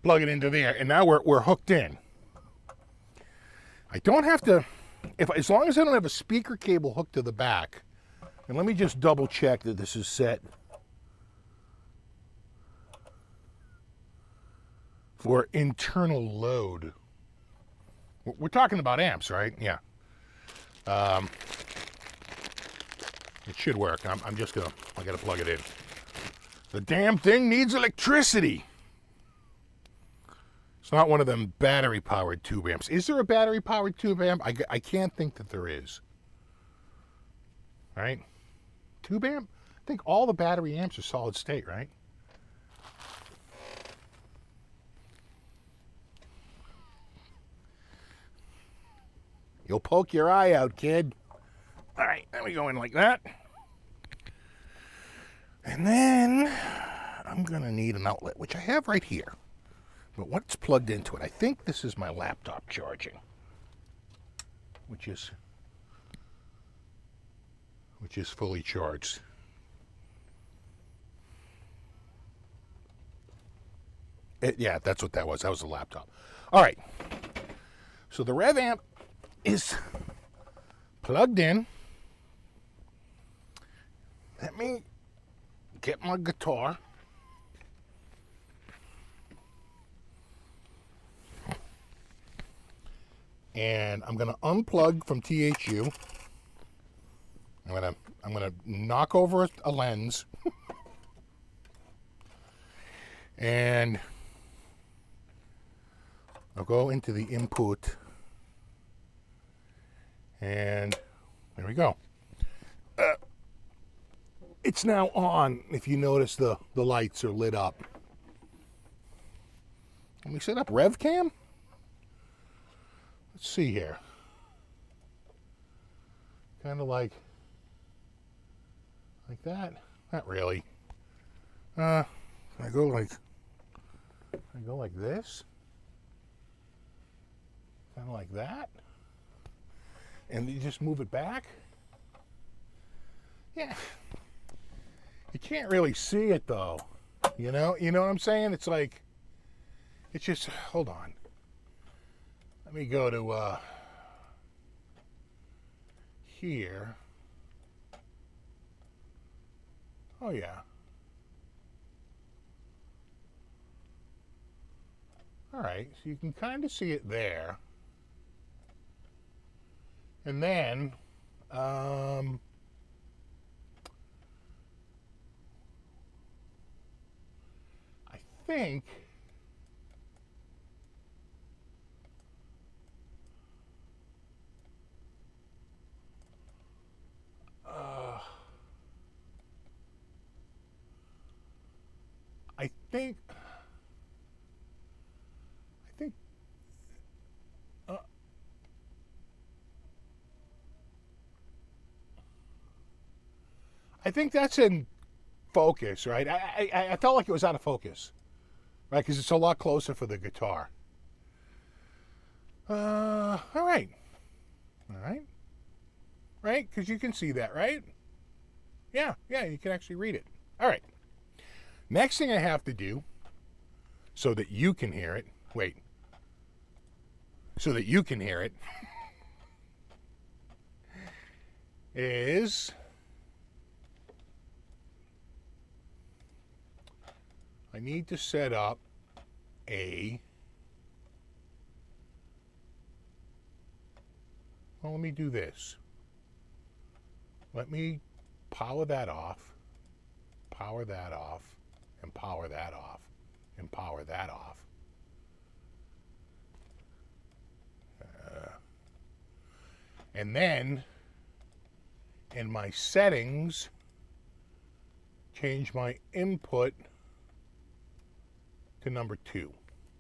plug it into there, and now we're hooked in. I don't have to, as long as I don't have a speaker cable hooked to the back, and let me just double check that this is set for internal load. We're talking about amps, right? Yeah. It should work. I gotta plug it in. The damn thing needs electricity. It's not one of them battery-powered tube amps. Is there a battery-powered tube amp? I can't think that there is. Right? Tube amp? I think all the battery amps are solid state, right? You'll poke your eye out, kid. All right, then we go in like that. And then I'm gonna need an outlet, which I have right here. But what's plugged into it? I think this is my laptop charging, which is fully charged. Yeah, that's what that was. That was the laptop. All right. So the Rev amp is plugged in. Let me get my guitar. And I'm gonna unplug from THU. I'm gonna knock over a lens. And I'll go into the input. And there we go. It's now on. If you notice, the lights are lit up. Let me set up Rev Cam. Let's see here. Kind of like that. Not really. I go like this. Kind of like that. And you just move it back. Yeah. You can't really see it though. You know what I'm saying? It's like, it's just, hold on. Let me go to here. Oh yeah. All right, so you can kind of see it there. And then, I think I think that's in focus, right? I felt like it was out of focus, right? Because it's a lot closer for the guitar. All right. Right? Because you can see that, right? Yeah, you can actually read it. All right. Next thing I have to do, so that you can hear it, is I need to set up well, let me do this. Let me power that off, and power that off, and power that off. And then in my settings, change my input to number 2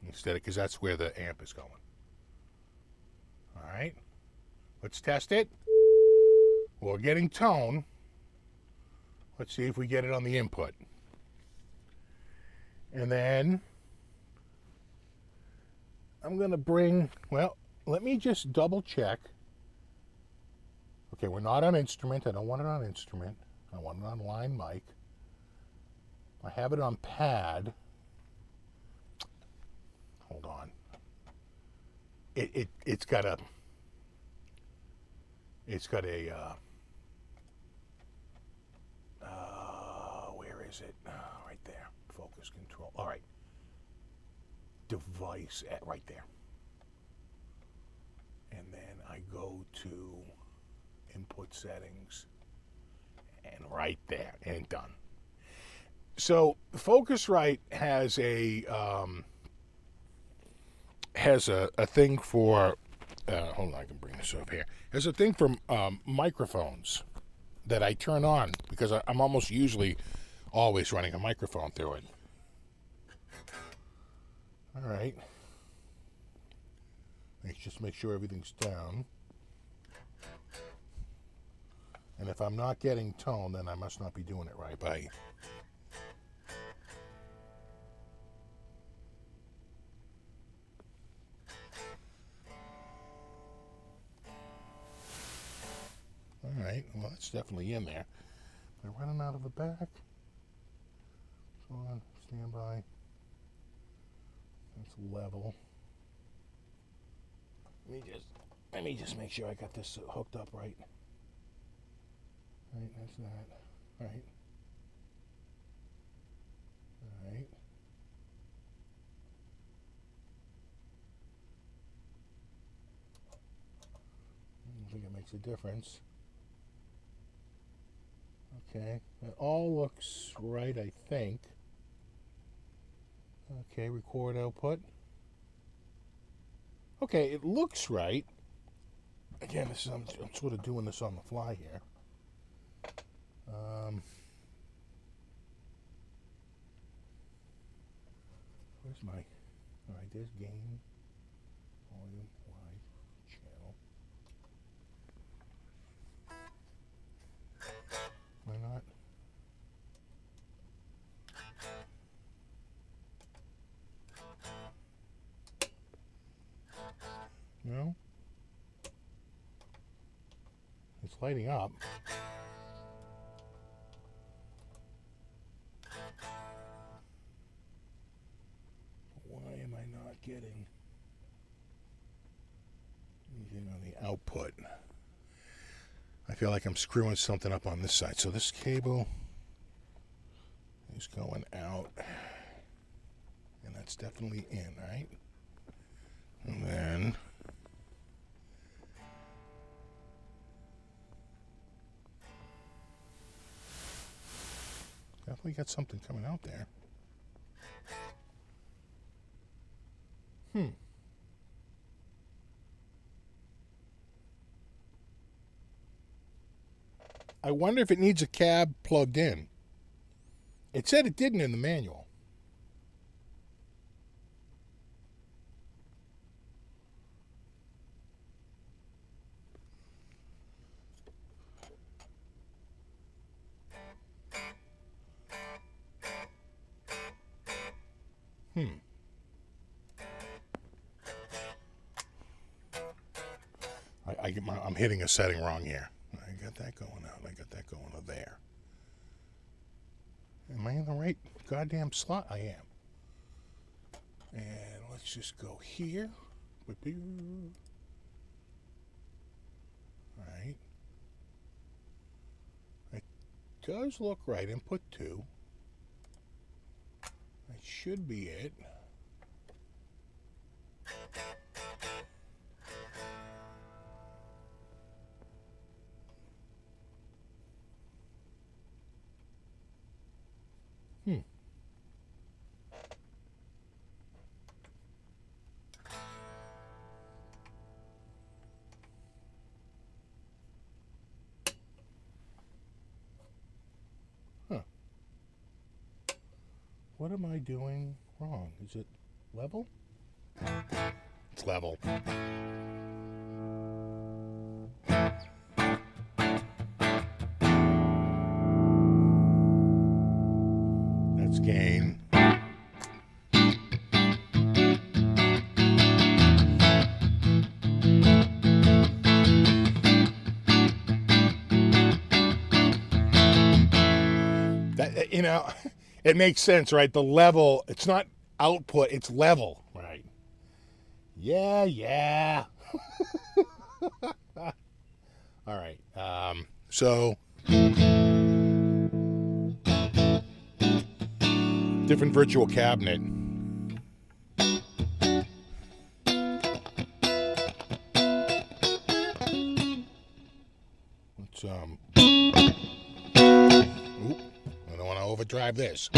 instead, because that's where the amp is going. All right, let's test it. We're getting tone. Let's see if we get it on the input. And then I'm going to bring, well, let me just double check. Okay, we're not on instrument. I don't want it on instrument. I want it on line mic. I have it on pad. Hold on. It's got a where is it? Right there. Focus control. All right. Device at right there. And then I go to input settings and right there, and done. So Focusrite has a thing for hold on, I can bring this up here. There's a thing for microphones that I turn on because I'm almost always running a microphone through it. All right. Let's just make sure everything's down. And if I'm not getting tone, then I must not be doing it right. Bye. All right, well, that's definitely in there. They're running out of the back. So on, stand by. That's level. Let me just make sure I got this hooked up right. Right, that's that. Right. All right. I don't think it makes a difference. Okay, it all looks right, I think. Okay, record output. Okay, it looks right. Again, this is, I'm sort of doing this on the fly here. Where's my, all right, there's gain, volume, wide, channel. Why not? No? It's lighting up. Why am I not getting anything on the output? I feel like I'm screwing something up on this side. So this cable is going out, and that's definitely in, right? And then definitely got something coming out there. I wonder if it needs a cab plugged in. It said it didn't in the manual. I'm hitting a setting wrong here. I got that going out. I got that going to there. Am I in the right goddamn slot? I am. And let's just go here. Alright. It does look right. Input 2. That should be it. What am I doing wrong? Is it level? It's level. That's gain. That, you know, it makes sense, right? The level, it's not output, it's level, right? Yeah. All right. So different virtual cabinet. Let's oop, I don't want to overdrive this.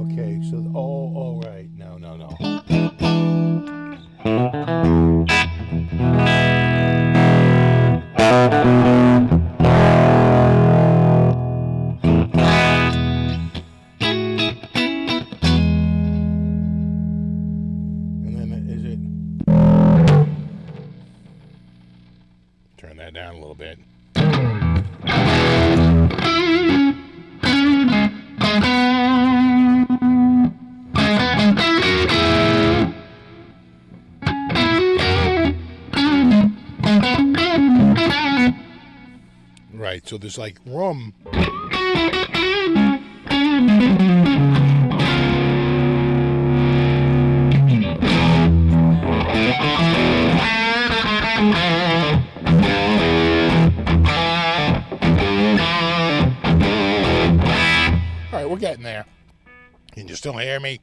Okay, so all right. No. And then is it? Turn that down a little bit. Right, so there's like room. All right, we're getting there. Can you still hear me?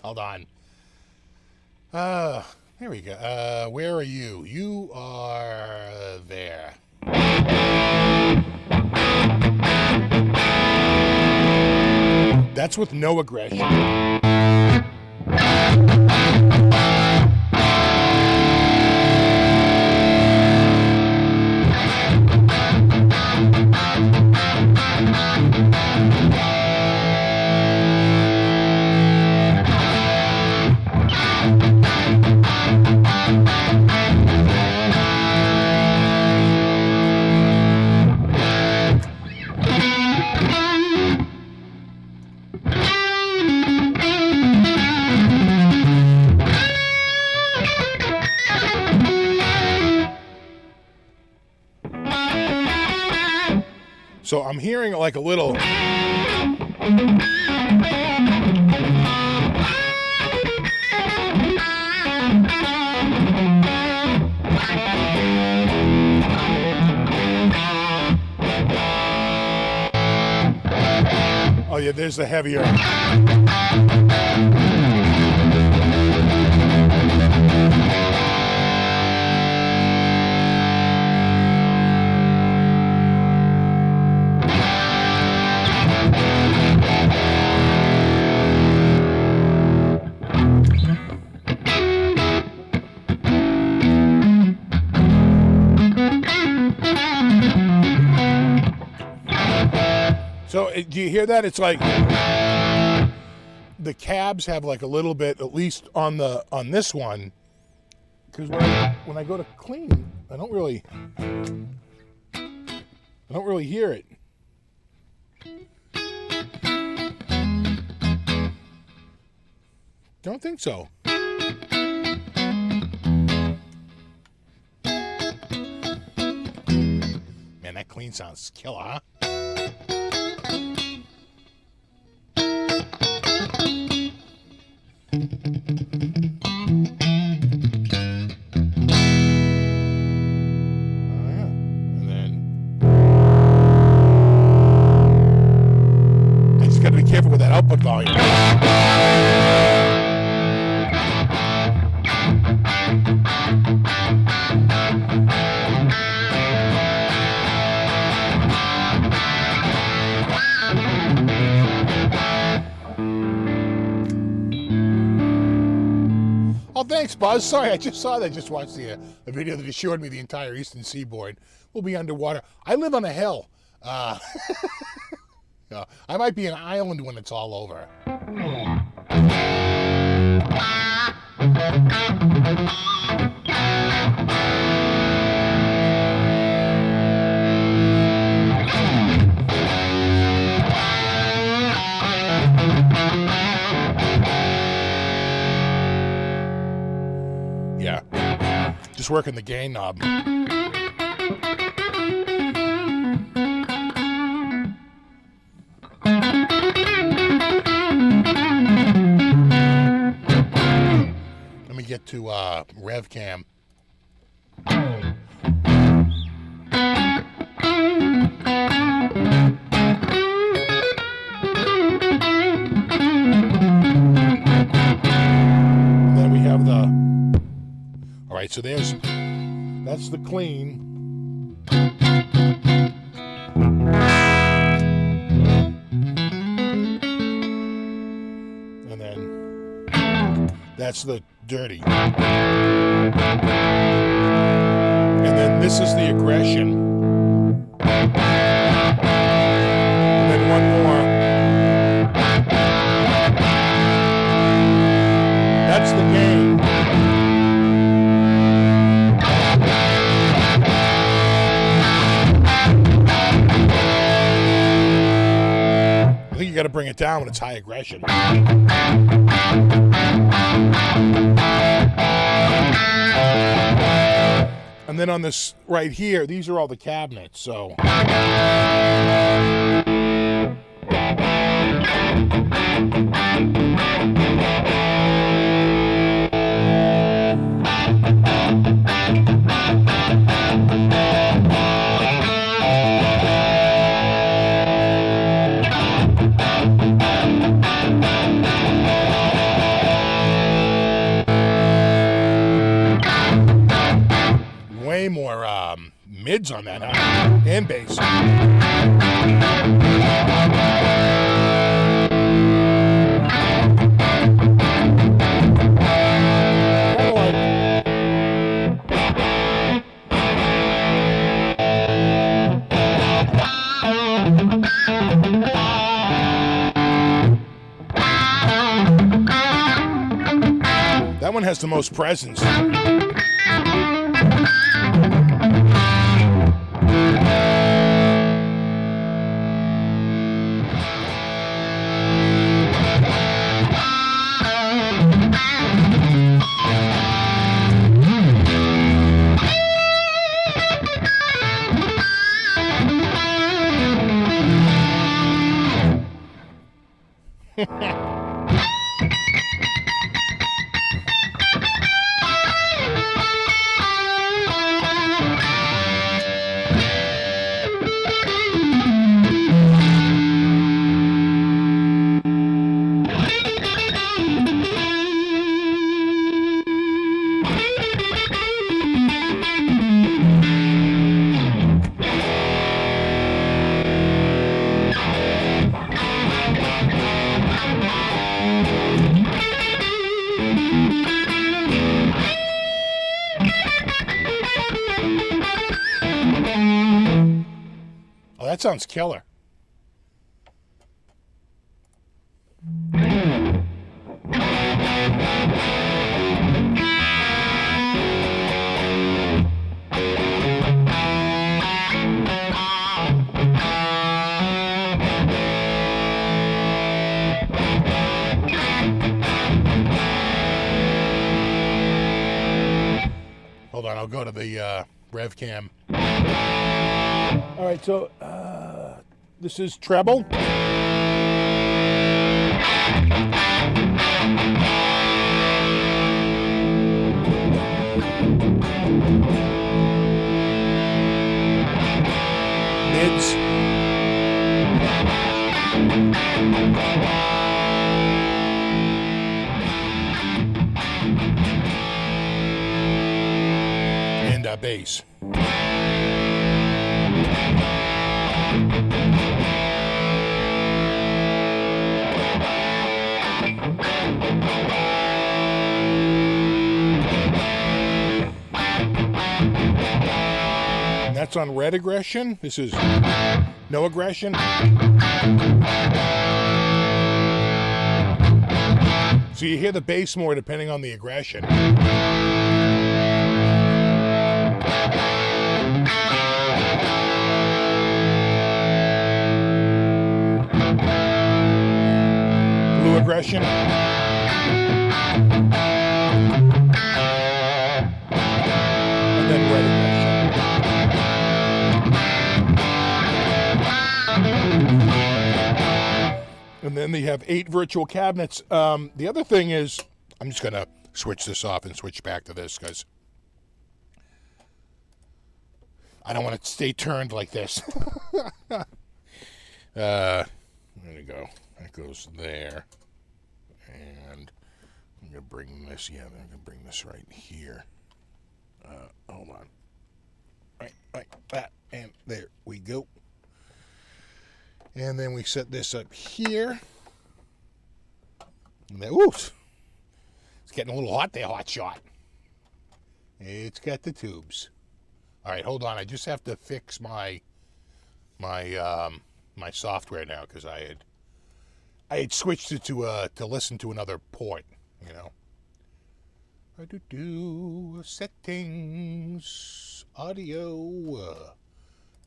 Hold on. Here we go. Where are you? You are there. That's with no aggression. So I'm hearing like a little. Oh yeah, there's the heavier. So do you hear that? It's like the cabs have like a little bit, at least on this one, because when I go to clean, I don't really hear it. Don't think so. Man, that clean sounds killer, huh? And then I just gotta be careful. careful with that output volume. Oh, thanks, Buzz. Sorry, I just saw that. Just watched the video that assured me the entire eastern seaboard will be underwater. I live on a hill. I might be an island when it's all over. Yeah, just working the gain knob. Let me get to Rev Cam. Then we have the. All right, so that's the clean. And then that's the dirty. And then this is the aggression. And then one more. That's the gain. I think you got to bring it down when it's high aggression. And then on this right here, these are all the cabinets, so. Way more mids on that, and bass. That one has the most presence. Oh, that sounds killer. Hold on, I'll go to the Rev Cam. All right, so this is treble. Mids. And bass. And that's on red aggression. This is no aggression. So you hear the bass more depending on the aggression. Blue aggression. And then red aggression. And then they have 8 virtual cabinets. The other thing is, I'm just going to switch this off and switch back to this because I don't want it to stay turned like this. There we go. That goes there. And I'm going to bring this, I'm going to bring this right here. Hold on. Right, like that. And there we go. And then we set this up here. And then, ooh, it's getting a little hot there, hot shot. It's got the tubes. All right, hold on. I just have to fix my software now because I had switched it to listen to another port. You know. Settings, audio,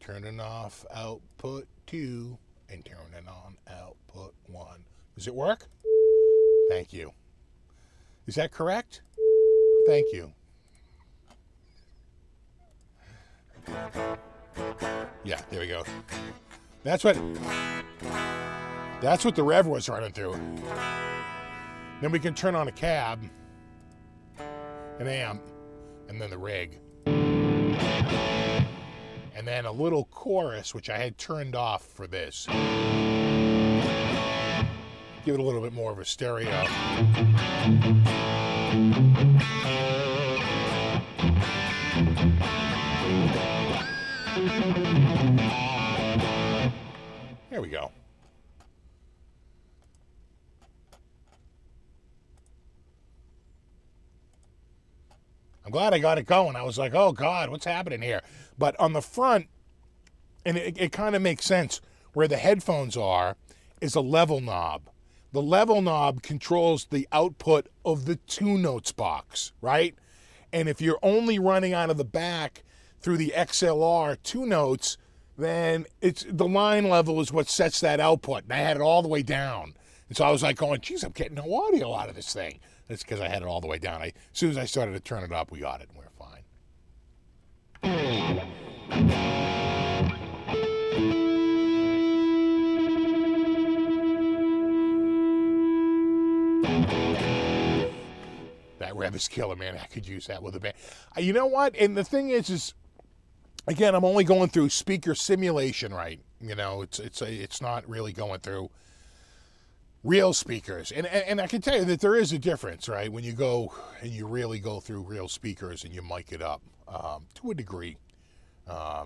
turning off output 2 and turning on output 1. Does it work? Thank you. Is that correct? Thank you. Yeah, there we go. That's what the rev was running through. Then we can turn on a cab, an amp, and then the rig. And then a little chorus, which I had turned off for this. Give it a little bit more of a stereo. There we go. I'm glad I got it going. I was like, oh God, what's happening here? But on the front, and it kind of makes sense, where the headphones are is a level knob. The level knob controls the output of the 2 notes box, right? And if you're only running out of the back through the XLR 2 notes, then it's the line level is what sets that output. And I had it all the way down. And so I was like going, geez, I'm getting no audio out of this thing. That's because I had it all the way down. As soon as I started to turn it up, we got it, and we're fine. That rev is killer, man. I could use that with a band. You know what? And the thing is again, I'm only going through speaker simulation, right? You know, it's not really going through real speakers. And I can tell you that there is a difference, right? When you go and you really go through real speakers and you mic it up to a degree. I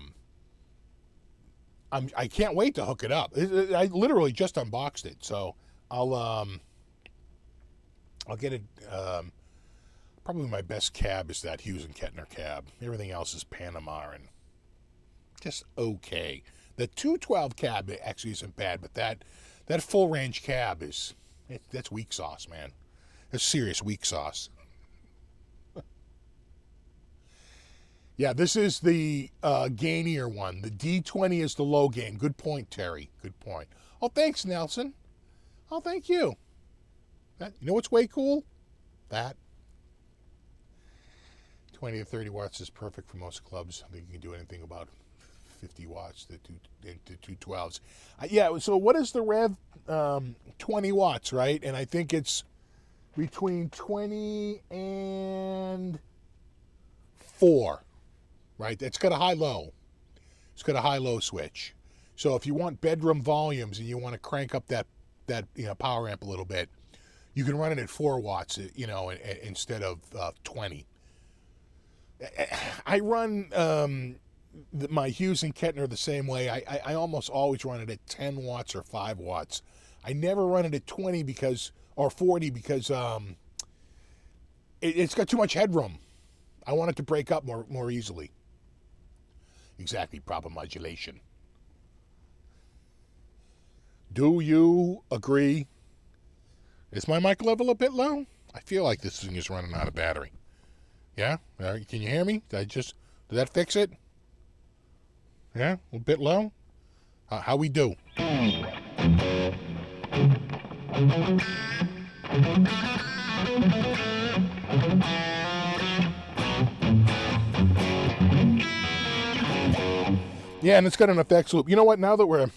can't wait to hook it up. I literally just unboxed it, so I'll get it. Probably my best cab is that Hughes and Kettner cab. Everything else is Panama and just okay. The 212 cab actually isn't bad, but that full range cab that's weak sauce, man. That's serious weak sauce. Yeah, this is the gainier one. The D20 is the low gain. Good point, Terry. Good point. Oh, thanks, Nelson. Oh, thank you. You know what's way cool? That. 20 to 30 watts is perfect for most clubs. I think you can do anything about 50 watts to 212s. Yeah, so what is the Rev? 20 watts, right? And I think it's between 20 and 4, right? It's got a high-low. It's got a high-low switch. So if you want bedroom volumes and you want to crank up that that power amp a little bit, you can run it at 4 watts, instead of 20. I run my Hughes and Kettner the same way. I almost always run it at 10 watts or 5 watts. I never run it at 20 or 40 because it's got too much headroom. I want it to break up more easily. Exactly, proper modulation. Do you agree? Is my mic level a bit low? I feel like this thing is running out of battery. Yeah? Can you hear me? Did that fix it? Yeah? A bit low? How we do? Yeah, and it's got an effects loop. You know what? Now that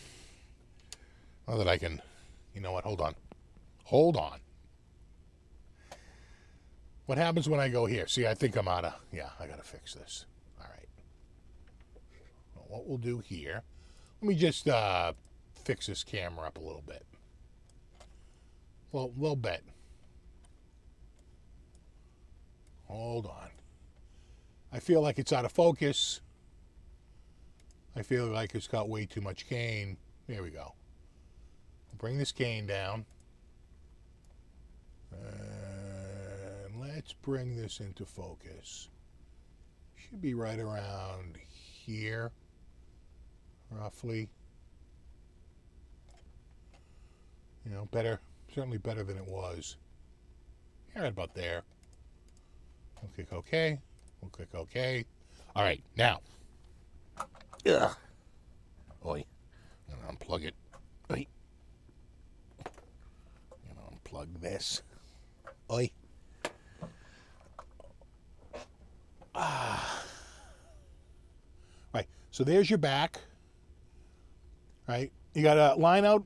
I can, you know what? Hold on. What happens when I go here? See, I think I'm I gotta fix this. All right. Well, what we'll do here, let me just fix this camera up a little bit. Well, a little bit. Hold on. I feel like it's out of focus. I feel like it's got way too much gain. There we go. Bring this gain down. And let's bring this into focus. Should be right around here, roughly. Better, certainly better than it was. Yeah, right about there. We'll click OK. We'll click OK. All right, now. Ugh. Oi. I'm gonna unplug it. Oi. I'm gonna unplug this. Oi. Right. So there's your back. Right. You got a line out,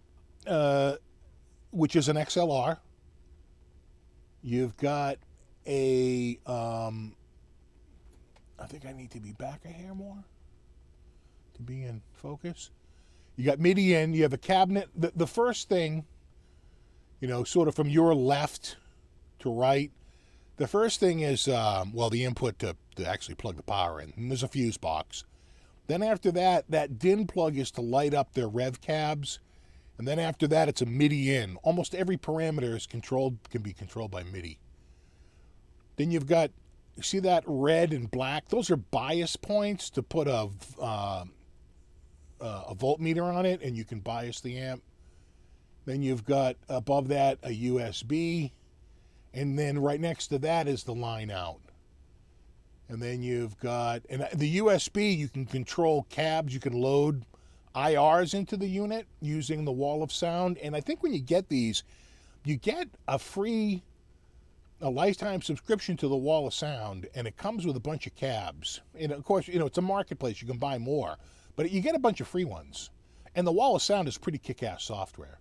which is an XLR. You've got a. I think I need to be back a hair more to be in focus. You got MIDI in. You have a cabinet. The first thing, sort of from your left to right, the first thing is, the input to actually plug the power in. And there's a fuse box. Then after that, that DIN plug is to light up their rev cabs. And then after that, it's a MIDI in. Almost every parameter can be controlled by MIDI. Then you've got, you see that red and black? Those are bias points to put a voltmeter on it, and you can bias the amp. Then you've got above that a USB, and then right next to that is the line out. And then you've got, and the USB, you can control cabs, you can load IRs into the unit using the wall of sound. And I think when you get these, you get a lifetime subscription to the wall of sound, and it comes with a bunch of cabs. And of course, it's a marketplace, you can buy more, but you get a bunch of free ones. And the wall of sound is pretty kick-ass software.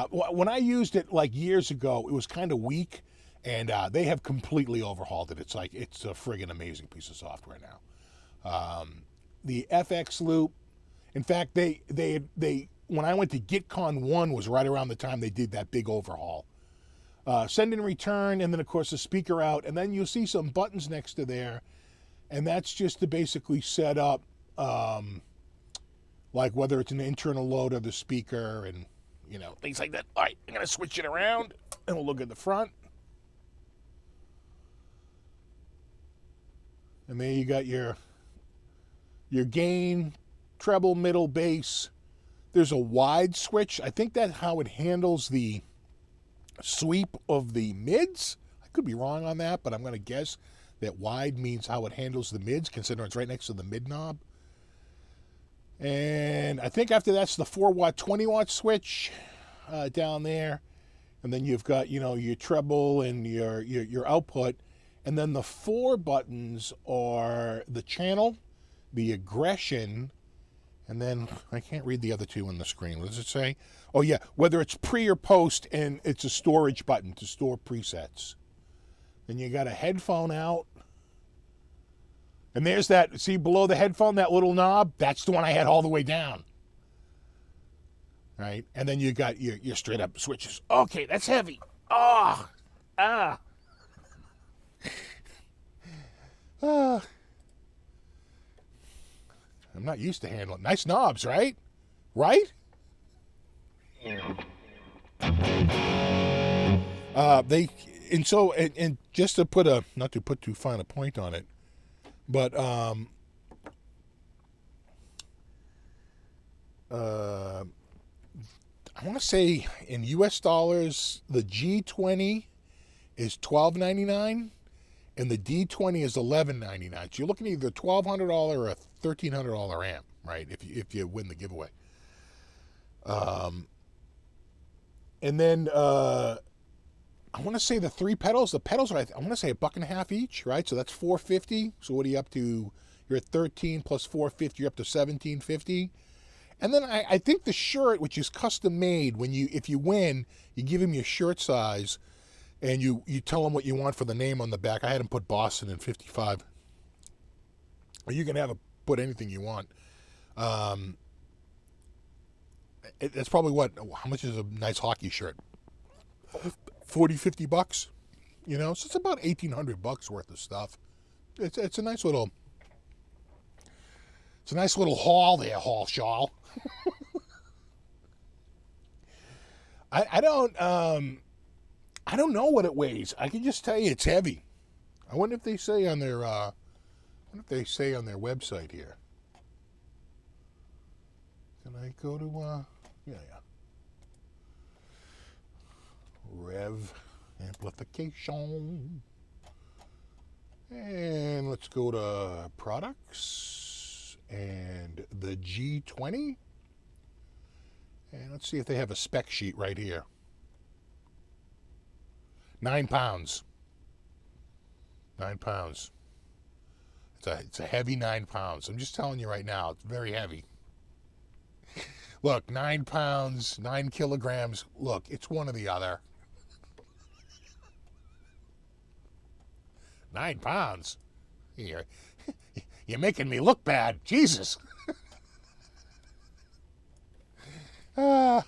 When I used it like years ago, it was kind of weak, and they have completely overhauled it. It's a friggin' amazing piece of software now. The FX loop, in fact, they when I went to GitCon 1 was right around the time they did that big overhaul. Send and return, and then of course the speaker out, and then you'll see some buttons next to there, and that's just to basically set up like whether it's an internal load of the speaker and things like that. All right, I'm gonna switch it around and we'll look at the front. And then you got your gain, treble, middle, bass. There's a wide switch. I think that's how it handles the sweep of the mids. I could be wrong on that, but I'm going to guess that wide means how it handles the mids, considering it's right next to the mid knob. And I think after that's the 4-watt, 20-watt switch down there. And then you've got, your treble and your output. And then the 4 buttons are the channel, the aggression, and then I can't read the other 2 on the screen. What does it say? Oh, yeah, whether it's pre or post, and it's a storage button to store presets. Then you got a headphone out. And there's that, see below the headphone, that little knob? That's the one I had all the way down. right? And then you got your straight up switches. Okay, that's heavy. Oh, ah, ah. I'm not used to handling. Nice knobs, right? Right? They and so and just to put a not to put too fine a point on it, but I want to say in U.S. dollars the G20 is $12.99 and the D20 is $11.99. So you're looking at either $1,200 or a $1,300 amp, right? If you win the giveaway. And then I want to say the pedals are I want to say $1.50 each, right? So that's $4.50. So what are you up to? You're at 13 plus $4.50. You're up to $17.50. And then I think the shirt, which is custom made, if you win, you give him your shirt size, and you tell him what you want for the name on the back. I had him put Boston in 55. Or you can have him put anything you want. That's probably how much is a nice hockey shirt? $40-$50, you know, so it's about $1,800 worth of stuff. It's a nice little haul there, haul shawl. I don't know what it weighs. I can just tell you it's heavy. I wonder if they say on their website here. Can I go to yeah. Rev amplification. And let's go to products and the G20. And let's see if they have a spec sheet right here. 9 pounds. 9 pounds. It's a heavy 9 pounds. I'm just telling you right now, it's very heavy. Look, 9 pounds, 9 kilograms. Look, it's one or the other. 9 pounds? You're making me look bad. Jesus. I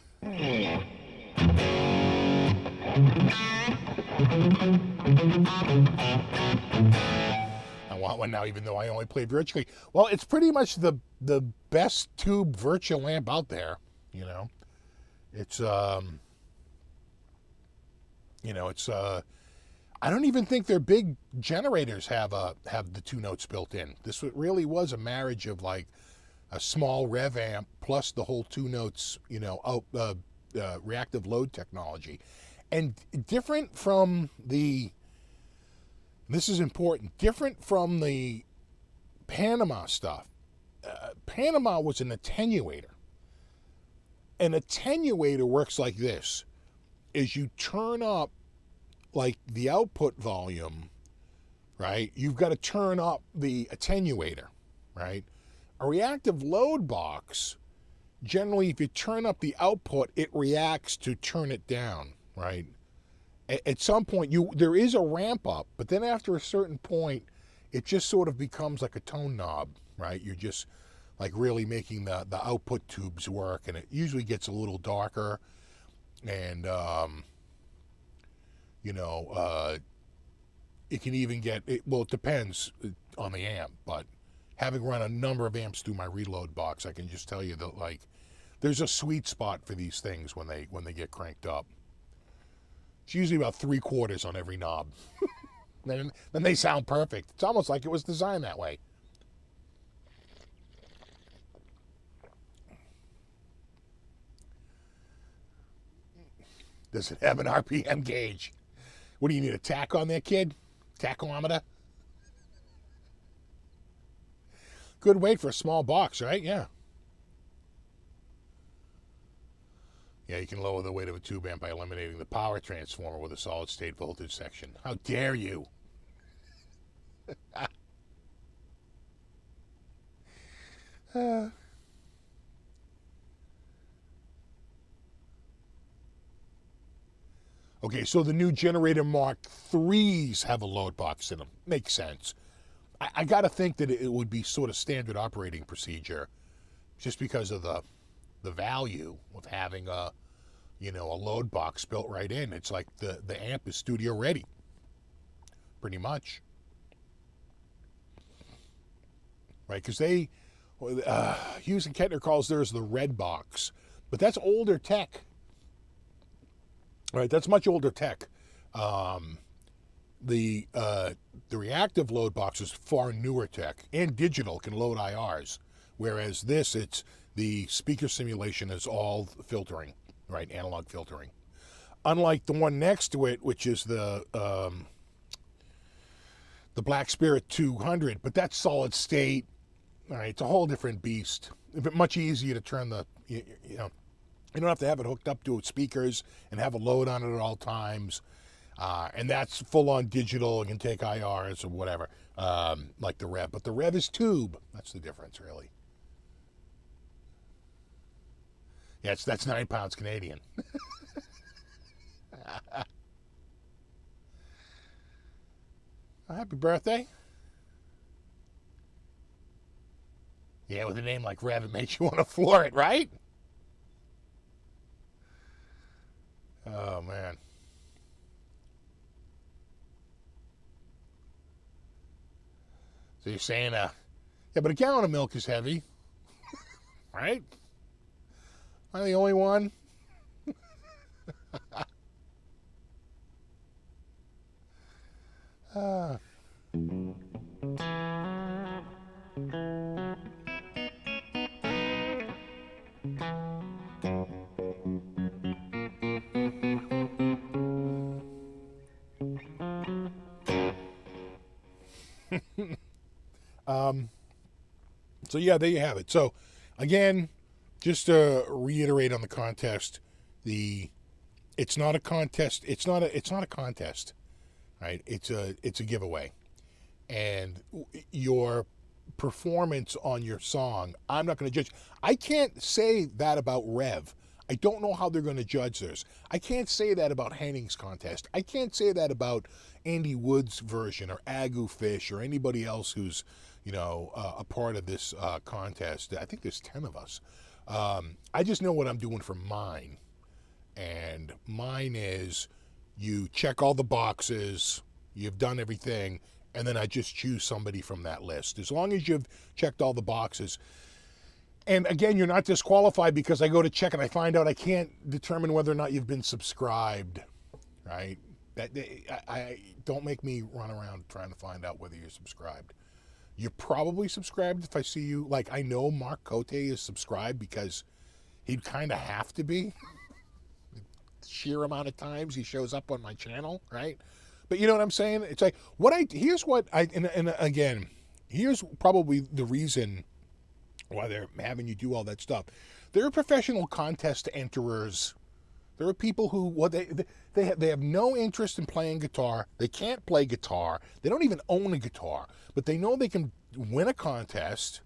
want one now, even though I only play virtually. Well, it's pretty much the best tube virtual amp out there. You know, it's I don't even think their big generators have the 2 notes built in. This really was a marriage of like a small rev amp plus the whole 2 notes, you know, reactive load technology. And different from this is important, different from the Panama stuff. Panama was an attenuator. An attenuator works like this, is you turn up like the output volume, right? You've got to turn up the attenuator, right? A reactive load box, generally if you turn up the output, it reacts to turn it down, right? At some point, there is a ramp up, but then after a certain point, it just sort of becomes like a tone knob, right? You're just like really making the output tubes work, and it usually gets a little darker, and it can even get, well, it depends on the amp, but having run a number of amps through my reload box, I can just tell you that like there's a sweet spot for these things when they get cranked up. It's usually about 3/4 on every knob. Then they sound perfect. It's almost like it was designed that way. Does it have an RPM gauge? What do you need, a tack on there, kid? Tachometer? Good weight for a small box, right? Yeah. Yeah, you can lower the weight of a tube amp by eliminating the power transformer with a solid-state voltage section. How dare you? Okay, so the new Generator Mark IIIs have a load box in them. Makes sense. I got to think that it would be sort of standard operating procedure just because of the the value of having a, you know, a load box built right in. It's like the amp is studio ready, pretty much. Right, because they, Hughes and Kettner calls theirs the red box, but that's older tech. Right, that's much older tech. The reactive load box is far newer tech, and digital can load IRs, whereas this, it's the speaker simulation is all filtering, right, analog filtering. Unlike the one next to it, which is the Black Spirit 200, but that's solid state. All right, it's a whole different beast. But much easier to turn the, you know, you don't have to have it hooked up to speakers and have a load on it at all times. And that's full on digital. You can take IRs or whatever, like the Rev. But the Rev is tube. That's the difference, really. Yeah, that's 9 pounds Canadian. Happy birthday. Yeah, with a name like Rev, it makes you want to floor it, right? Oh, man. So you're saying, yeah, but a gallon of milk is heavy, right? Am I the only one? So yeah, there you have it. So again, just to reiterate on the contest, it's not a contest. It's not a contest, right? It's a giveaway, and your performance on your song, I'm not going to judge. I can't say that about Rev. I don't know how they're going to judge theirs. I can't say that about Henning's contest. I can't say that about Andy Wood's version or Agu Fish or anybody else who's, you know, a part of this contest. I think there's 10 of us. I just know what I'm doing for mine. And mine is you check all the boxes, you've done everything, and then I just choose somebody from that list. As long as you've checked all the boxes. And again, you're not disqualified because I go to check and I find out I can't determine whether or not you've been subscribed, right? I don't make me run around trying to find out whether you're subscribed. You're probably subscribed if I see you. Like, I know Mark Cote is subscribed because he'd kind of have to be. Sheer amount of times he shows up on my channel, right? But you know what I'm saying? It's like, here's probably the reason why they're having you do all that stuff. There are professional contest enterers. There are people who they have no interest in playing guitar. They can't play guitar. They don't even own a guitar, but they know they can win a contest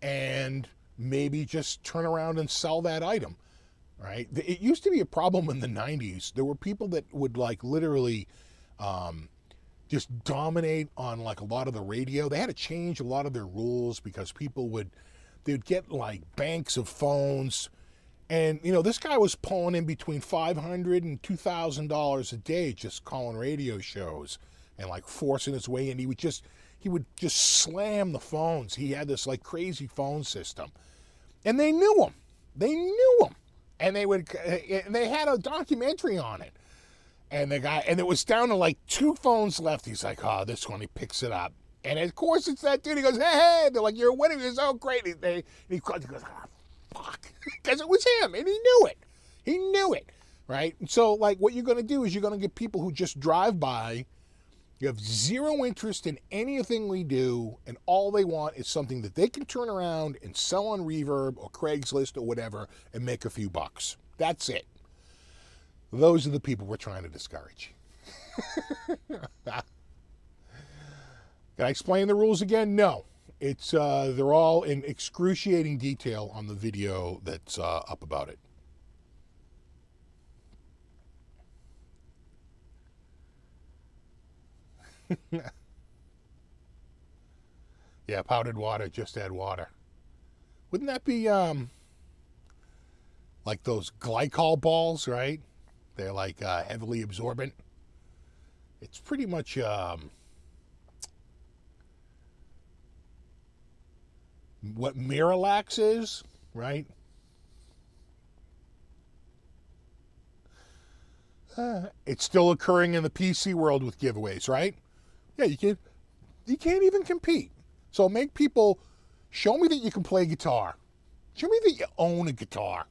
and maybe just turn around and sell that item, right? It used to be a problem in the 90s. There were people that would like literally just dominate on like a lot of the radio. They had to change a lot of their rules because they'd get like banks of phones. And, you know, this guy was pulling in between $500 and $2,000 a day just calling radio shows and like forcing his way in. He would just slam the phones. He had this like crazy phone system. And they knew him. And they had a documentary on it. And it was down to like 2 phones left. He's like, oh, this one, he picks it up. And of course it's that dude. He goes, hey, they're like, you're winning. You're so great. And he goes, fuck. Because it was him. And he knew it. Right? And so, like, what you're going to do is you're going to get people who just drive by. You have zero interest in anything we do. And all they want is something that they can turn around and sell on Reverb or Craigslist or whatever and make a few bucks. That's it. Those are the people we're trying to discourage. Can I explain the rules again? No. It's they're all in excruciating detail on the video that's up about it. Yeah, powdered water, just add water. Wouldn't that be like those glycol balls, right? They're like heavily absorbent. It's pretty much what Miralax is, right? It's still occurring in the PC world with giveaways, right? Yeah, you can't even compete. So make people show me that you can play guitar. Show me that you own a guitar.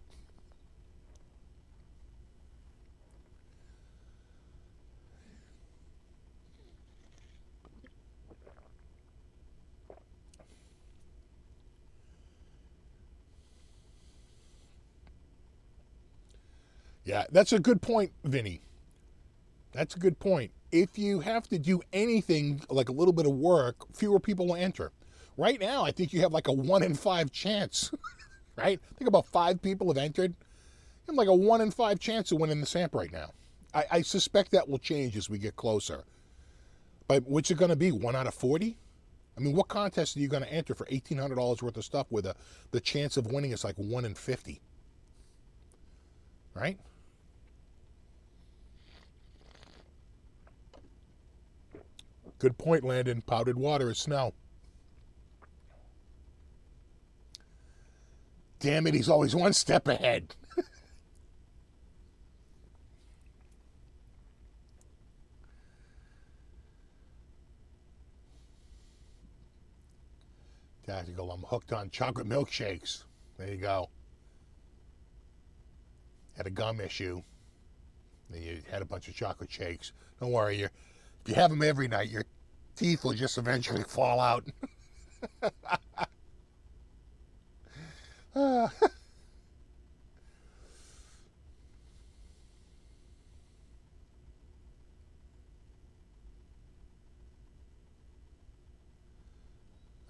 Yeah, that's a good point, Vinny. That's a good point. If you have to do anything like a little bit of work, fewer people will enter. Right now, I think you have like a 1 in 5 chance, right? I think about 5 people have entered. You have like a 1 in 5 chance of winning the SAMP right now. I suspect that will change as we get closer. But what's it going to be, 1 out of 40? I mean, what contest are you going to enter for $1,800 worth of stuff where the chance of winning is like 1 in 50? Right? Good point, Landon. Powdered water is snow. Damn it, he's always one step ahead. Tactical, I'm hooked on chocolate milkshakes. There you go. Had a gum issue. Then you had a bunch of chocolate shakes. Don't worry, if you have them every night, your teeth will just eventually fall out. I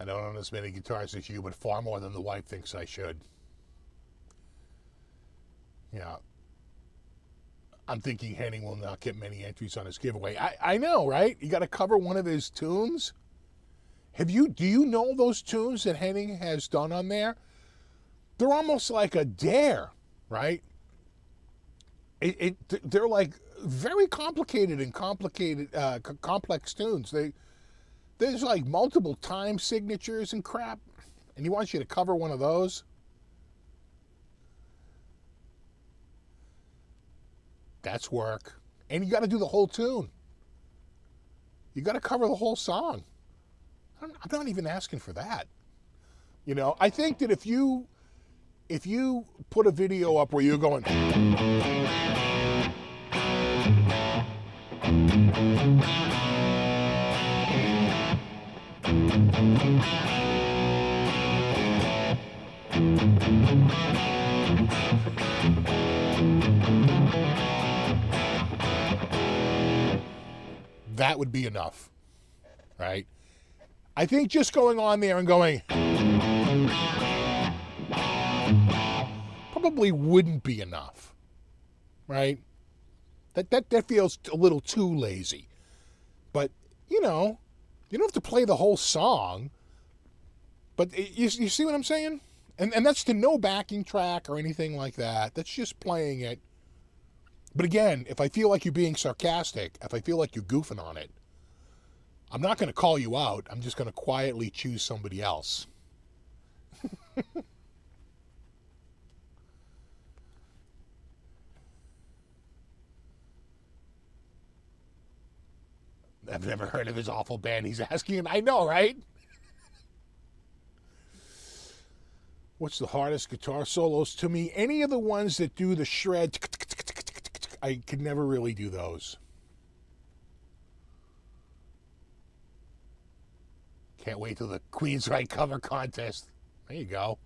don't own as many guitars as you, but far more than the wife thinks I should. Yeah. I'm thinking Henning will not get many entries on his giveaway. I know, right? You got to cover one of his tunes. Do you know those tunes that Henning has done on there? They're almost like a dare, right? They're like very complicated and complex tunes. There's like multiple time signatures and crap, and he wants you to cover one of those. That's work. And you got to do the whole tune. You got to cover the whole song. I'm not even asking for that. You know, I think that if you put a video up where you're going, that would be enough, right? I think just going on there and going probably wouldn't be enough, right? That feels a little too lazy. But, you know, you don't have to play the whole song. But you see what I'm saying? And that's to no backing track or anything like that. That's just playing it. But again, if I feel like you're being sarcastic, if I feel like you're goofing on it, I'm not going to call you out. I'm just going to quietly choose somebody else. I've never heard of his awful band, he's asking. I know, right? What's the hardest guitar solos to me? Any of the ones that do the shred, I could never really do those. Can't wait till the Queen's Right cover contest. There you go.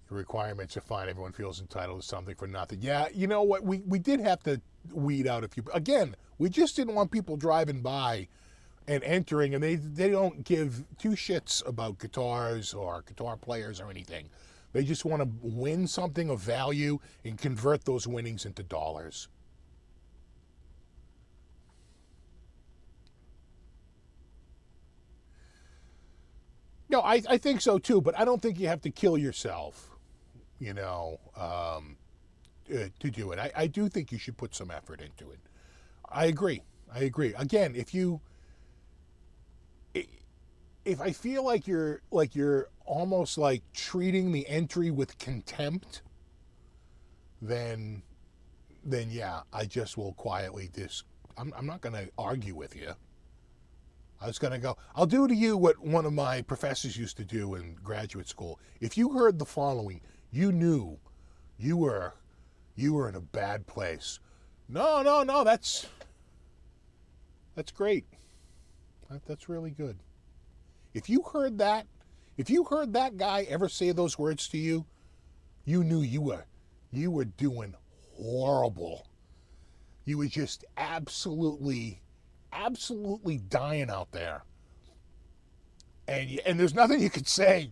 The requirements are fine. Everyone feels entitled to something for nothing. Yeah, you know what? We did have to weed out a few. Again, we just didn't want people driving by and entering, and they don't give two shits about guitars or guitar players or anything. They just want to win something of value and convert those winnings into dollars. No, I think so too, but I don't think you have to kill yourself, you know, to do it. I do think you should put some effort into it. I agree. I agree. Again, if I feel like you're almost like treating the entry with contempt, then yeah, I just will quietly I'm not going to argue with you. I was going to go, I'll do to you what one of my professors used to do in graduate school. If you heard the following, you knew you were in a bad place. No, that's great. That's really good. If you heard that guy ever say those words to you, you knew you were doing horrible. You were just absolutely dying out there. And there's nothing you could say.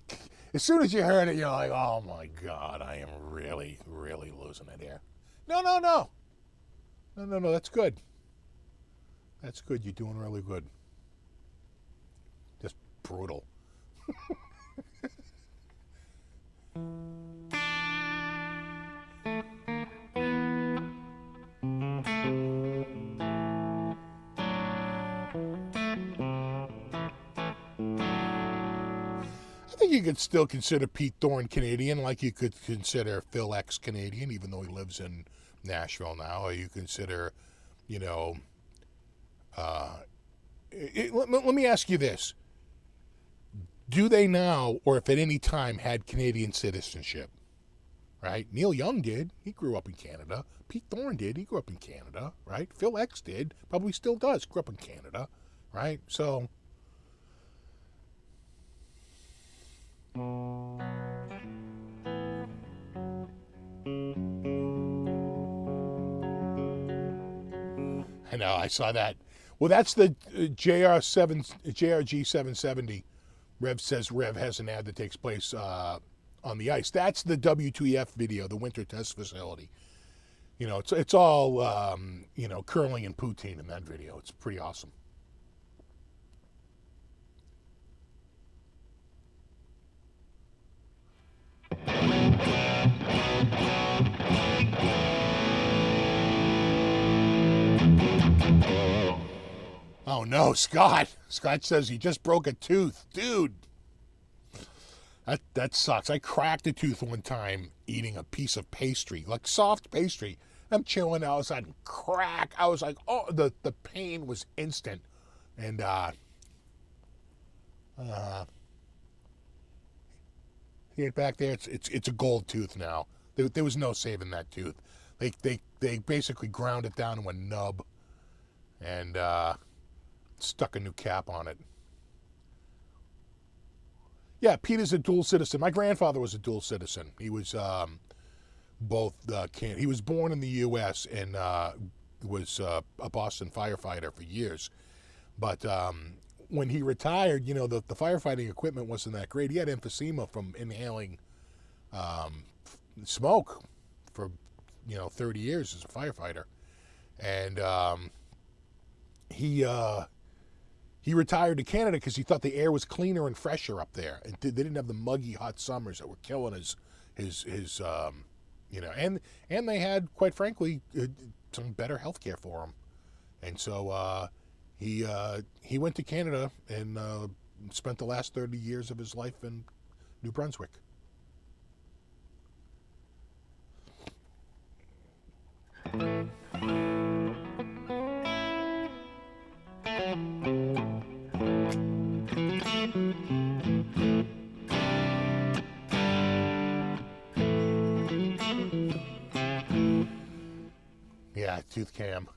As soon as you heard it, you're like, oh my God, I am really, really losing it here. No, that's good. That's good. You're doing really good. Just brutal. I think you could still consider Pete Thorne Canadian, like you could consider Phil X Canadian, even though he lives in Nashville now. Or you consider, you know, let me ask you this. Do they now, or if at any time, had Canadian citizenship? Right? Neil Young did. He grew up in Canada. Pete Thorne did. He grew up in Canada. Right? Phil X did. Probably still does. Grew up in Canada. Right? So... I know, I saw that. Well, that's the JRG 770. Rev says Rev has an ad that takes place on the ice. That's the W2EF video, the winter test facility. You know, it's all, you know, curling and poutine in that video. It's pretty awesome. Oh no, Scott. Scott says he just broke a tooth. Dude. That sucks. I cracked a tooth one time eating a piece of pastry, like soft pastry. I'm chilling, all of a sudden, crack. I was like, oh, the pain was instant. And get back there, it's a gold tooth now. There was no saving that tooth. They basically ground it down to a nub and stuck a new cap on it. Yeah, Peter's a dual citizen. My grandfather was a dual citizen. He was both he was born in the U.S. and was a Boston firefighter for years. But when he retired, you know, the firefighting equipment wasn't that great. He had emphysema from inhaling smoke for, 30 years as a firefighter. And he retired to Canada because he thought the air was cleaner and fresher up there. And they didn't have the muggy hot summers that were killing his and they had, quite frankly, some better health care for him. And so he went to Canada and spent the last 30 years of his life in New Brunswick. Yeah, tooth cam.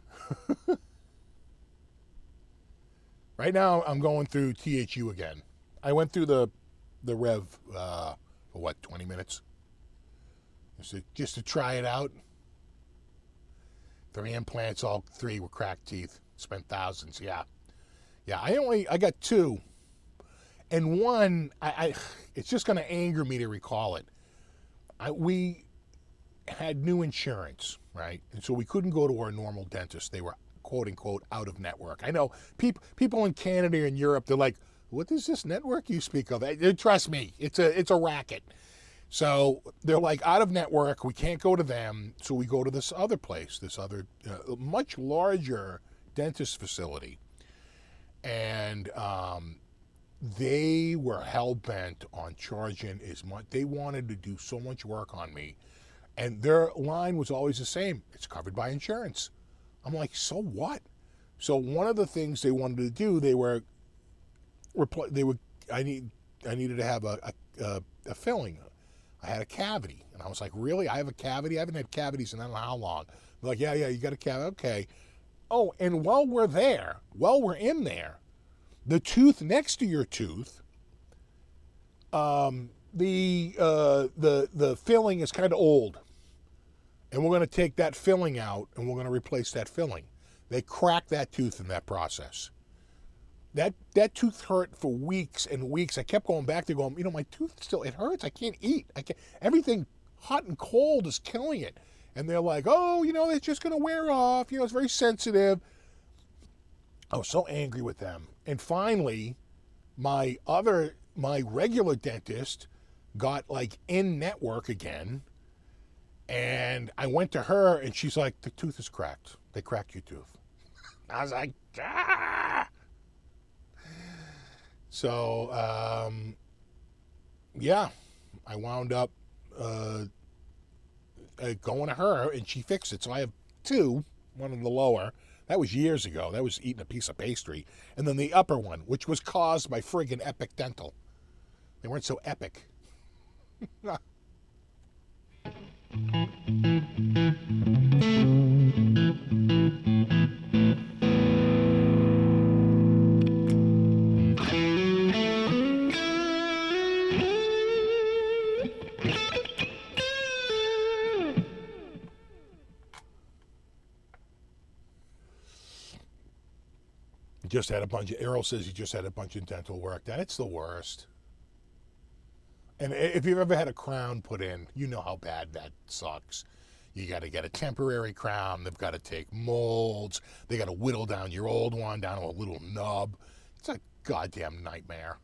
Right now, I'm going through THU again. I went through the Rev for 20 minutes? Just to try it out. 3 implants, all 3 were cracked teeth. Spent thousands, yeah. Yeah, I got 2. And one, it's just going to anger me to recall it. We had new insurance, right? And so we couldn't go to our normal dentist. They were, quote unquote, out of network. I know people in Canada and Europe, they're like, what is this network you speak of? Trust me, it's a racket. So they're like out of network. We can't go to them. So we go to this other place, this other much larger dentist facility. And they were hell-bent on charging as much. They wanted to do so much work on me. And their line was always the same. It's covered by insurance. I'm like, so what? So one of the things they wanted to do, I needed to have a filling. I had a cavity. And I was like, really? I have a cavity? I haven't had cavities in I don't know how long. They're like, yeah, you got a cavity. Okay. Oh, and while we're in there, the tooth next to your tooth, the filling is kind of old. And we're going to take that filling out and we're going to replace that filling. They cracked that tooth in that process. That tooth hurt for weeks and weeks. I kept going back there going, my tooth still, it hurts. I can't eat. Everything hot and cold is killing it. And they're like, oh, it's just going to wear off. It's very sensitive. I was so angry with them. And finally, my regular dentist got like in network again. And I went to her and she's like, the tooth is cracked. They cracked your tooth. I was like, ah! So, yeah, I wound up going to her, and she fixed it. So I have two, one on the lower. That was years ago. That was eating a piece of pastry. And then the upper one, which was caused by friggin' Epic Dental. They weren't so epic. Just had a bunch of, Errol says he just had a bunch of dental work. That's the worst. And if you've ever had a crown put in, you know how bad that sucks. You got to get a temporary crown. They've got to take molds. They got to whittle down your old one down to a little nub. It's a goddamn nightmare.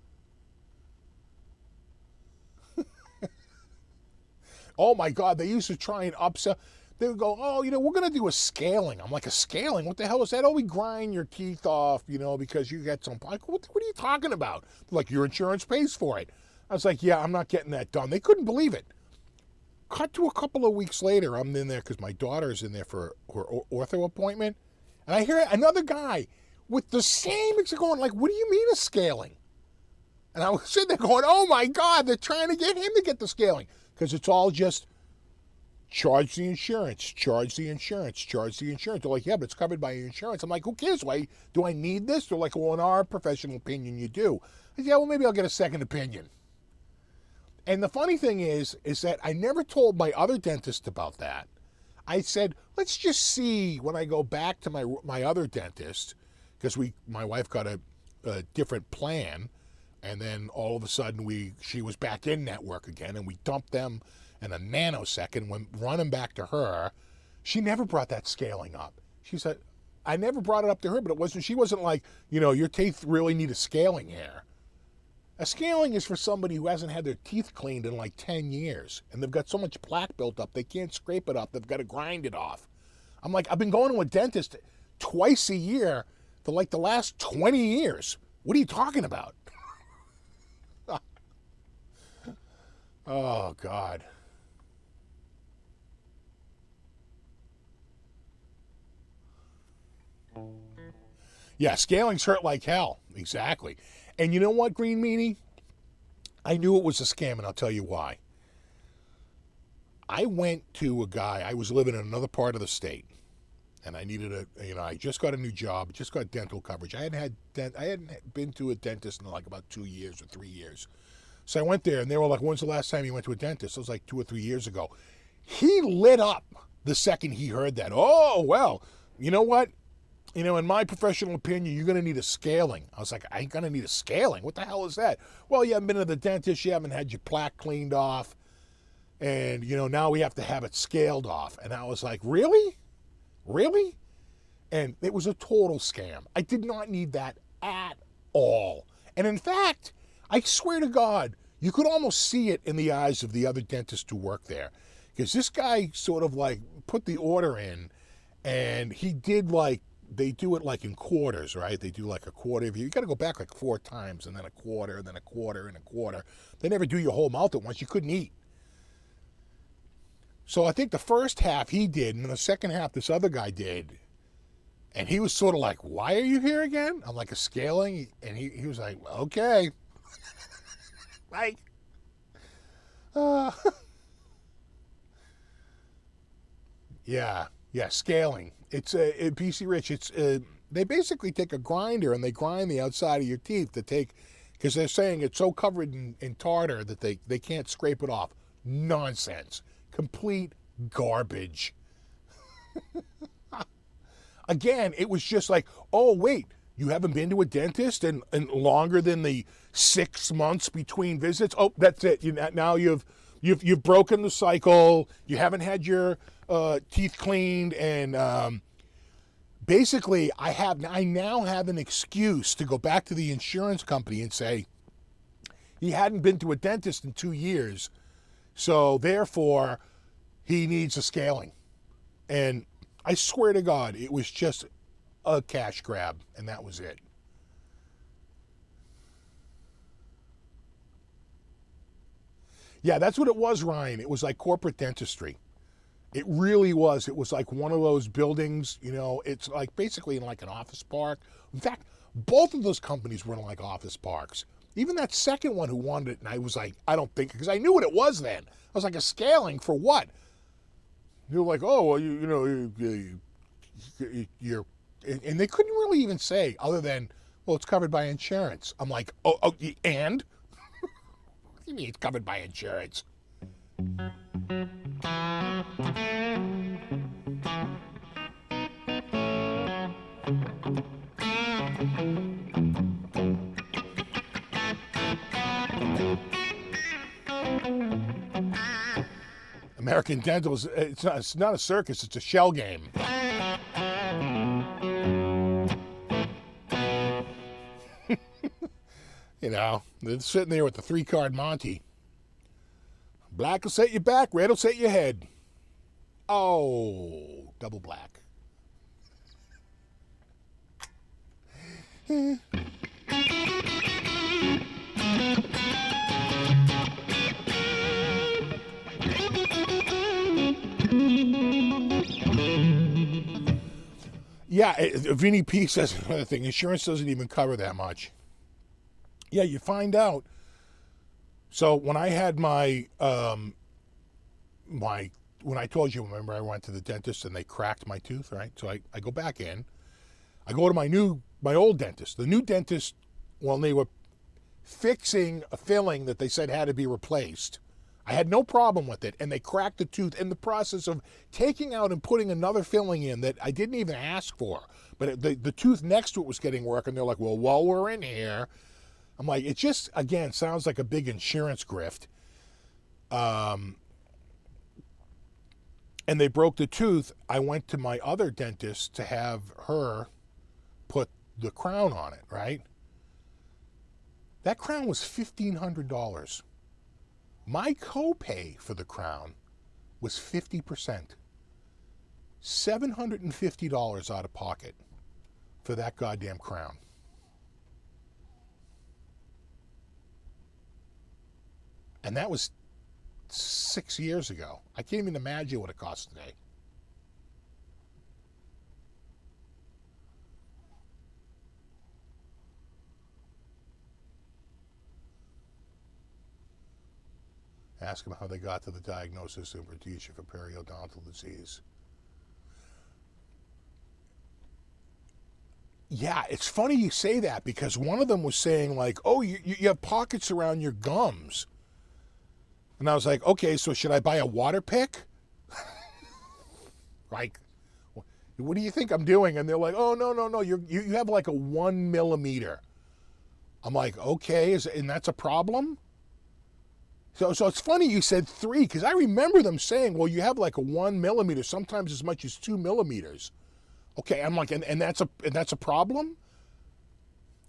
Oh my God, they used to try and upsell. They would go, oh, we're going to do a scaling. I'm like, a scaling? What the hell is that? Oh, we grind your teeth off, because you get some. Like, what are you talking about? They're like, your insurance pays for it. I was like, yeah, I'm not getting that done. They couldn't believe it. Cut to a couple of weeks later, I'm in there because my daughter's in there for her ortho appointment. And I hear another guy with the same, going like, what do you mean a scaling? And I was sitting there going, oh my God, they're trying to get him to get the scaling. Because it's all just, charge the insurance, charge the insurance, charge the insurance. They're like, yeah, but it's covered by your insurance. I'm like, who cares? Why do I need this? They're like, well, in our professional opinion, you do. I said, yeah, well, maybe I'll get a second opinion. And the funny thing is that I never told my other dentist about that. I said, let's just see when I go back to my other dentist, because my wife got a different plan, and then all of a sudden she was back in network again, and we dumped them in a nanosecond, went running back to her. She never brought that scaling up. She said, I never brought it up to her, but she wasn't like, your teeth really need a scaling here. A scaling is for somebody who hasn't had their teeth cleaned in like 10 years, and they've got so much plaque built up, they can't scrape it up. They've got to grind it off. I'm like, I've been going to a dentist twice a year for like the last 20 years. What are you talking about? Oh, God. Yeah, scalings hurt like hell. Exactly. And you know what, Green Meanie? I knew it was a scam, and I'll tell you why. I went to a guy, I was living in another part of the state, and I needed I just got a new job, just got dental coverage. I hadn't been to a dentist in like about 2 years or 3 years. So I went there, and they were like, when's the last time you went to a dentist? It was like 2 or 3 years ago. He lit up the second he heard that. Oh, well, you know what? In my professional opinion, you're going to need a scaling. I was like, I ain't going to need a scaling. What the hell is that? Well, you haven't been to the dentist. You haven't had your plaque cleaned off. And, now we have to have it scaled off. And I was like, really? Really? And it was a total scam. I did not need that at all. And in fact, I swear to God, you could almost see it in the eyes of the other dentists who work there. Because this guy sort of like put the order in, and he did like, they do it like in quarters, right? They do like a quarter. You got to go back like 4 times, and then a quarter, and then a quarter, and a quarter. They never do your whole mouth at once. You couldn't eat. So I think the first half he did, and then the second half this other guy did. And he was sort of like, why are you here again? I'm like, a scaling. And he was like, okay. Like, yeah, scaling. It's PC Rich. It's they basically take a grinder and they grind the outside of your teeth to take, because they're saying it's so covered in tartar that they can't scrape it off. Nonsense. Complete garbage. Again, it was just like, oh wait, you haven't been to a dentist in longer than the 6 months between visits. Oh, that's it. Now you've broken the cycle. You haven't had your teeth cleaned, and basically, I now have an excuse to go back to the insurance company and say he hadn't been to a dentist in 2 years, so therefore he needs a scaling. And I swear to God, it was just a cash grab, and that was it. Yeah, that's what it was, Ryan. It was like corporate dentistry. It really was. It was like one of those buildings, it's like basically in like an office park. In fact, both of those companies were in like office parks. Even that second one who wanted it, and I was like, I don't think, because I knew what it was then. I was like, a scaling for what? You're like, oh, well, you're, and they couldn't really even say other than, well, it's covered by insurance. I'm like, oh and? What do you mean it's covered by insurance? American Dental is, it's not a circus, it's a shell game. They're sitting there with the 3-card Monty. Black will set you back, red will set your head. Oh, double black. Yeah, Vinny P says another thing. Insurance doesn't even cover that much. Yeah, you find out. So when I had my when I told you, remember, I went to the dentist and they cracked my tooth, right? So I go back in. I go to my old dentist. The new dentist, well, they were fixing a filling that they said had to be replaced. I had no problem with it, and they cracked the tooth in the process of taking out and putting another filling in that I didn't even ask for. But the tooth next to it was getting work, and they're like, well, while we're in here, I'm like, it just, again, sounds like a big insurance grift. And they broke the tooth. I went to my other dentist to have her put the crown on it, right? That crown was $1,500. My copay for the crown was 50%. $750 out of pocket for that goddamn crown. And that was 6 years ago. I can't even imagine what it costs today. Ask them how they got to the diagnosis of rhodesia for periodontal disease. Yeah, it's funny you say that, because one of them was saying like, oh, you have pockets around your gums. And I was like, okay, so should I buy a water pick? Like, what do you think I'm doing? And they're like, oh, no, you have like a 1 millimeter. I'm like, okay, and that's a problem? So it's funny you said 3, because I remember them saying, well, you have like a 1 millimeter, sometimes as much as 2 millimeters. Okay, I'm like, and that's a problem?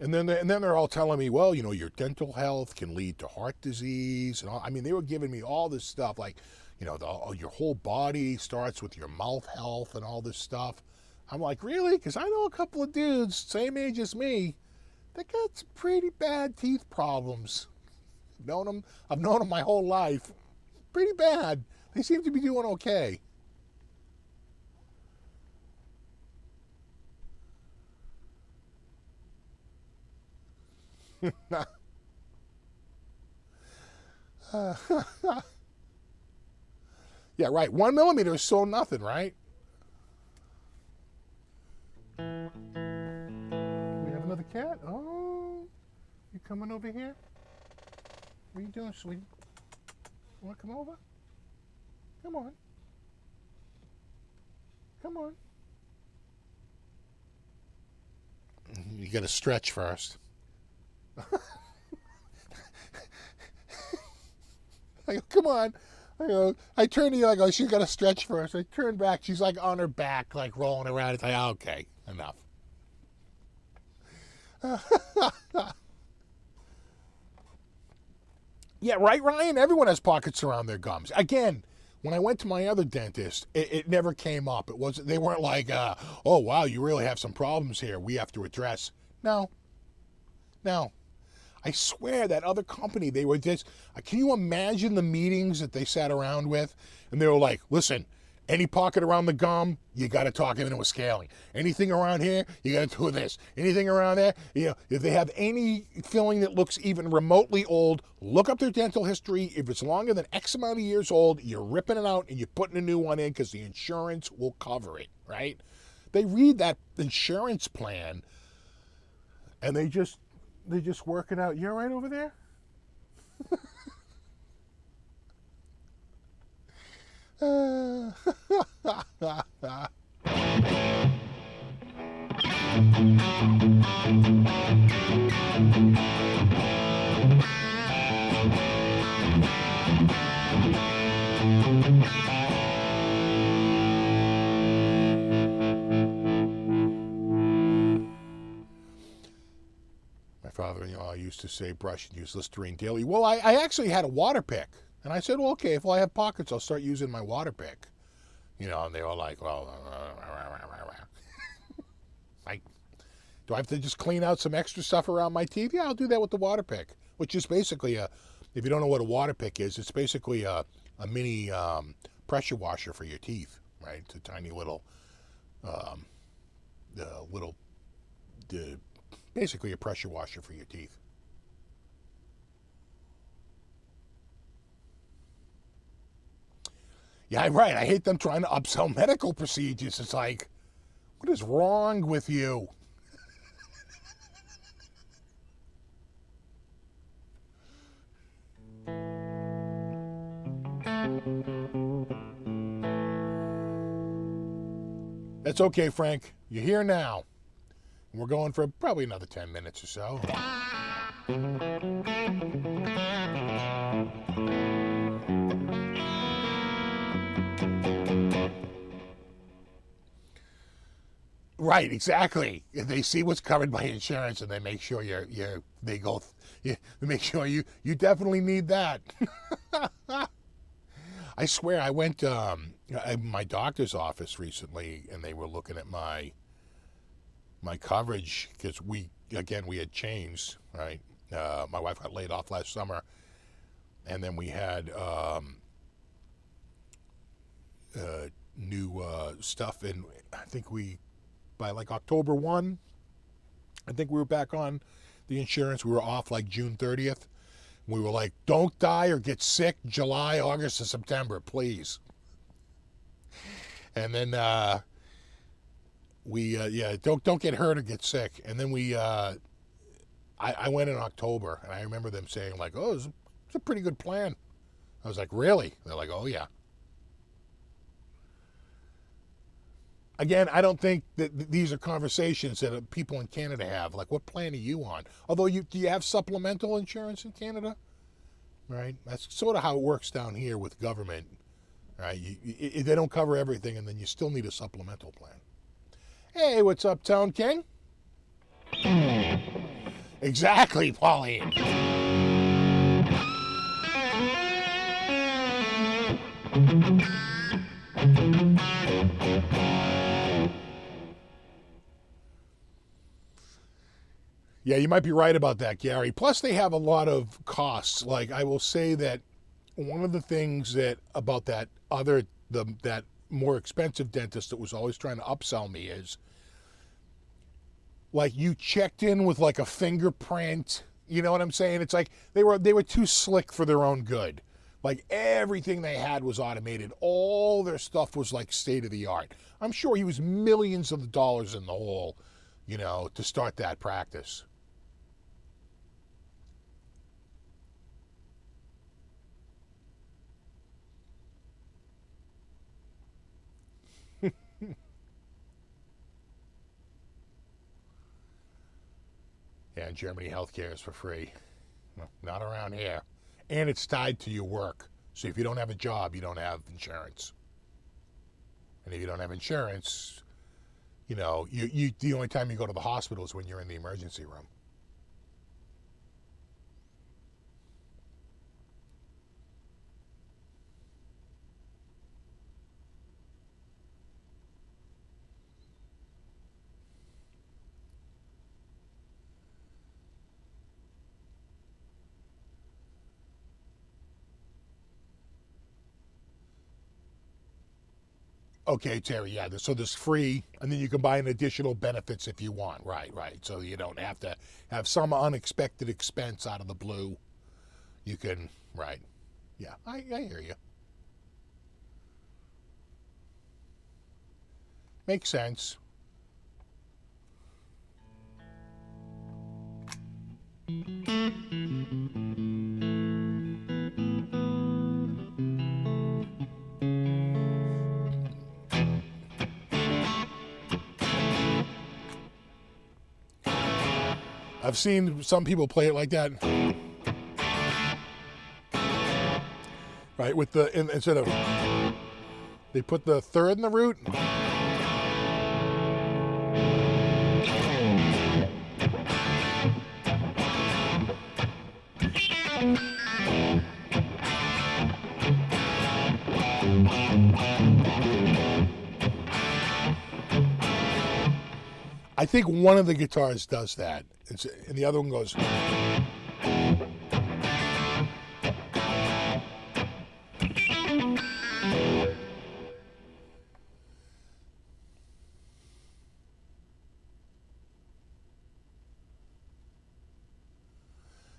And then they're all telling me, well, you know, your dental health can lead to heart disease and all. I mean, they were giving me all this stuff like, you know, your whole body starts with your mouth health and all this stuff. I'm like, really? Because I know a couple of dudes, same age as me, that got some pretty bad teeth problems. I've known them my whole life. Pretty bad. They seem to be doing okay. Yeah, right. 1 millimeter is so nothing, right? We have another cat? Oh, you coming over here? What are you doing, sweetie? You want to come over? Come on. Come on. You got to stretch first. I go, come on. I turn to you, I go, she's got to stretch first. I turn back. She's like on her back, like rolling around. It's like, okay, enough. Yeah, right, Ryan? Everyone has pockets around their gums. Again, when I went to my other dentist, it never came up. They weren't like, oh, wow, you really have some problems here we have to address. No. I swear that other company, they were just, can you imagine the meetings that they sat around with? And they were like, listen, any pocket around the gum, you got to talk into a scaling. Anything around here, you got to do this. Anything around there, you know, if they have any filling that looks even remotely old, look up their dental history. If it's longer than X amount of years old, you're ripping it out and you're putting a new one in because the insurance will cover it, right? They read that insurance plan and they just work it out. You're right over there? My father-in-law used to say brush and use Listerine daily. Well, I actually had a water pick. And I said, well, okay, if I have pockets, I'll start using my water pick. You know, and they were like, well, like, do I have to just clean out some extra stuff around my teeth? Yeah, I'll do that with the water pick, which is basically if you don't know what a water pick is, it's basically a mini pressure washer for your teeth, right? It's a tiny little, basically a pressure washer for your teeth. Yeah, right. I hate them trying to upsell medical procedures. It's like, what is wrong with you? That's okay, Frank. You're here now. We're going for probably another 10 minutes or so. Right, exactly. They see what's covered by insurance, and they make sure they make sure you definitely need that. I swear, I went my doctor's office recently, and they were looking at my coverage because we had changed. Right, my wife got laid off last summer, and then we had new stuff, and I think by like October 1, I think we were back on the insurance. We were off like June 30th. We were like, don't die or get sick July, August, and September, please. And then don't get hurt or get sick. And then I went in October, and I remember them saying like, oh, it's a pretty good plan. I was like, really? They're like, oh yeah. Again, I don't think that these are conversations that people in Canada have. Like, what plan are you on? Although, do you have supplemental insurance in Canada? Right? That's sort of how it works down here with government. Right? They don't cover everything, and then you still need a supplemental plan. Hey, what's up, Town King? Exactly, Pauline. Yeah, you might be right about that, Gary. Plus, they have a lot of costs. Like, I will say that one of the things that about that more expensive dentist that was always trying to upsell me is, like, you checked in with like a fingerprint. You know what I'm saying? It's like they were too slick for their own good. Like, everything they had was automated. All their stuff was like state of the art. I'm sure he was millions of dollars in the hole, to start that practice. Yeah, in Germany, healthcare is for free. Well, not around here. And it's tied to your work. So if you don't have a job, you don't have insurance. And if you don't have insurance, the only time you go to the hospital is when you're in the emergency room. Okay, Terry, yeah. So there's free, and then you can buy an additional benefits if you want. Right, right. So you don't have to have some unexpected expense out of the blue. You can, right. Yeah, I hear you. Makes sense. I've seen some people play it like that. Right, with instead of, they put the third in the root. I think one of the guitars does that, and the other one goes.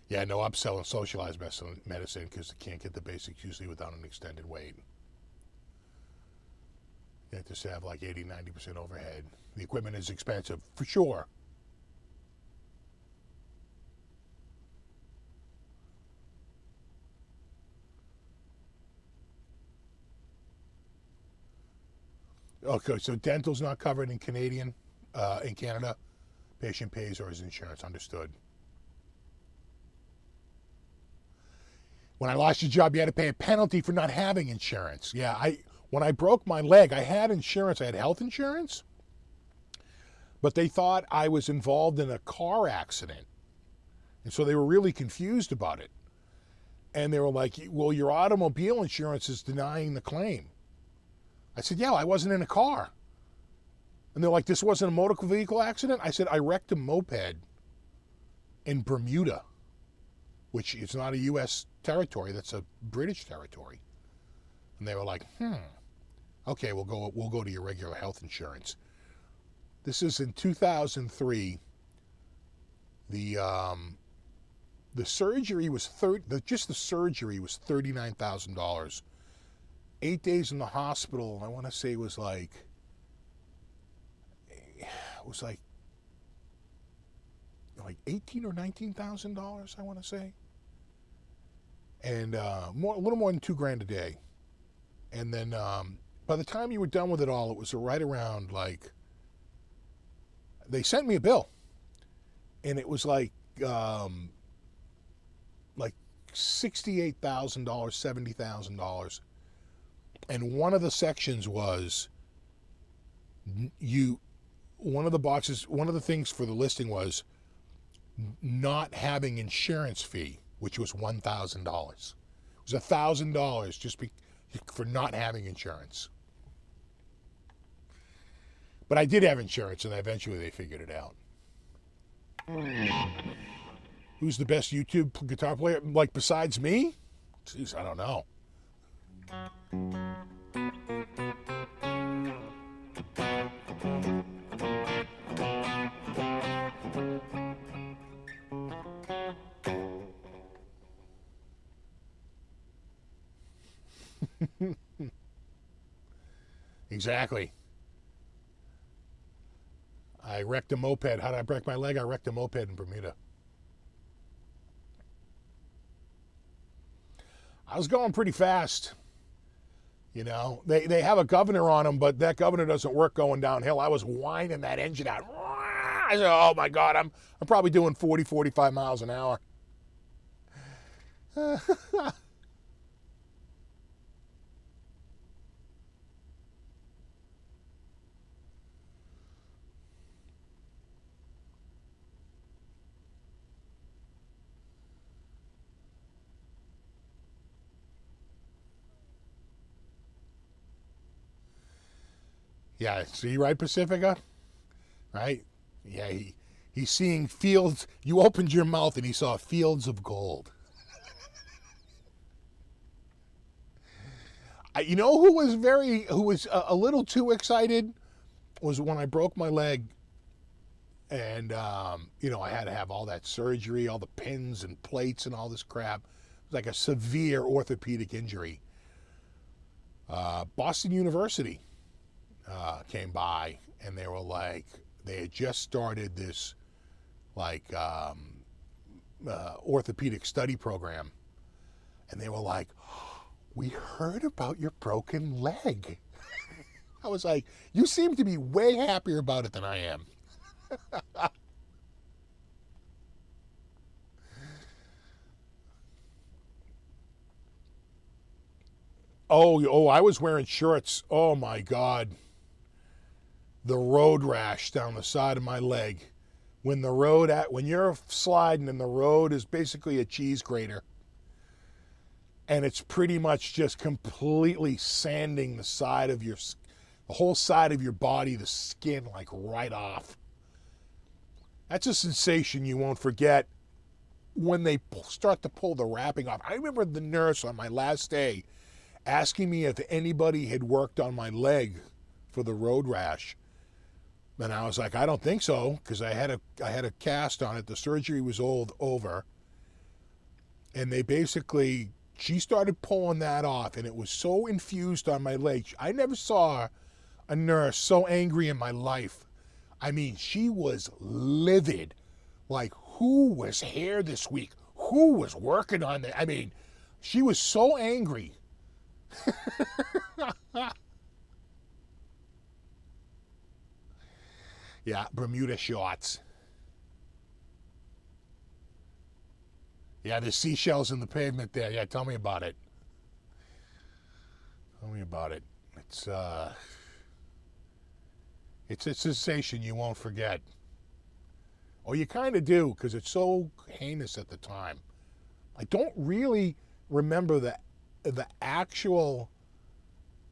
Yeah, no upsell and socialized medicine because they can't get the basics usually without an extended wait. You have to have like 80-90% overhead. The equipment is expensive, for sure. Okay, so dental's not covered in in Canada. Patient pays or his insurance, understood. When I lost your job, you had to pay a penalty for not having insurance. Yeah, when I broke my leg, I had insurance. I had health insurance. But they thought I was involved in a car accident. And so they were really confused about it. And they were like, well, your automobile insurance is denying the claim. I said, yeah, I wasn't in a car. And they're like, this wasn't a motor vehicle accident? I said, I wrecked a moped in Bermuda, which is not a U.S. territory. That's a British territory. And they were like, okay, we'll go to your regular health insurance. This is in 2003. The surgery was just the surgery was $39,000. 8 days in the hospital, I want to say was like 18 or $19,000. I want to say, and a little more than $2,000 a day. And then by the time you were done with it all, it was right around like, they sent me a bill, and it was like $68,000, $70,000. And one of the sections was one of the things for the listing was not having insurance fee, which was $1,000. It was $1,000 just for not having insurance. But I did have insurance, and eventually they figured it out. Who's the best YouTube guitar player? Like, besides me? Jeez, I don't know. Exactly. I wrecked a moped. How did I break my leg? I wrecked a moped in Bermuda. I was going pretty fast. You know, they have a governor on them, but that governor doesn't work going downhill. I was whining that engine out. I said, oh my God, I'm probably doing 40, 45 miles an hour. Yeah, see, right, Pacifica? Right? Yeah, he's seeing fields. You opened your mouth and he saw fields of gold. You know who was a little too excited was when I broke my leg, and you know, I had to have all that surgery, all the pins and plates and all this crap. It was like a severe orthopedic injury. Boston University came by, and they were like, they had just started this like orthopedic study program, and they were like, we heard about your broken leg. I was like, you seem to be way happier about it than I am. Oh, I was wearing shorts. Oh my God. The road rash down the side of my leg. When you're sliding and the road is basically a cheese grater, and it's pretty much just completely sanding the whole side of your body, the skin, like right off. That's a sensation you won't forget when they start to pull the wrapping off. I remember the nurse on my last day asking me if anybody had worked on my leg for the road rash. And I was like, I don't think so, because I had a cast on it. The surgery was over. And she started pulling that off, and it was so infused on my leg. I never saw a nurse so angry in my life. I mean, she was livid. Like, who was here this week? Who was working on that? I mean, she was so angry. Yeah, Bermuda shorts. Yeah, there's seashells in the pavement there. Yeah, tell me about it. Tell me about it. It's a sensation you won't forget. Or you kind of do, because it's so heinous at the time. I don't really remember the actual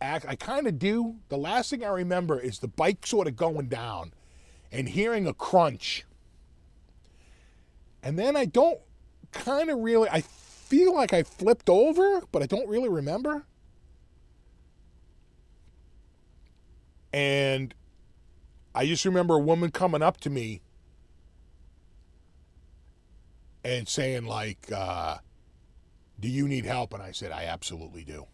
act. I kind of do. The last thing I remember is the bike sort of going down and hearing a crunch. And then I don't kind of really, I feel like I flipped over, but I don't really remember. And I just remember a woman coming up to me and saying, like, do you need help? And I said, I absolutely do.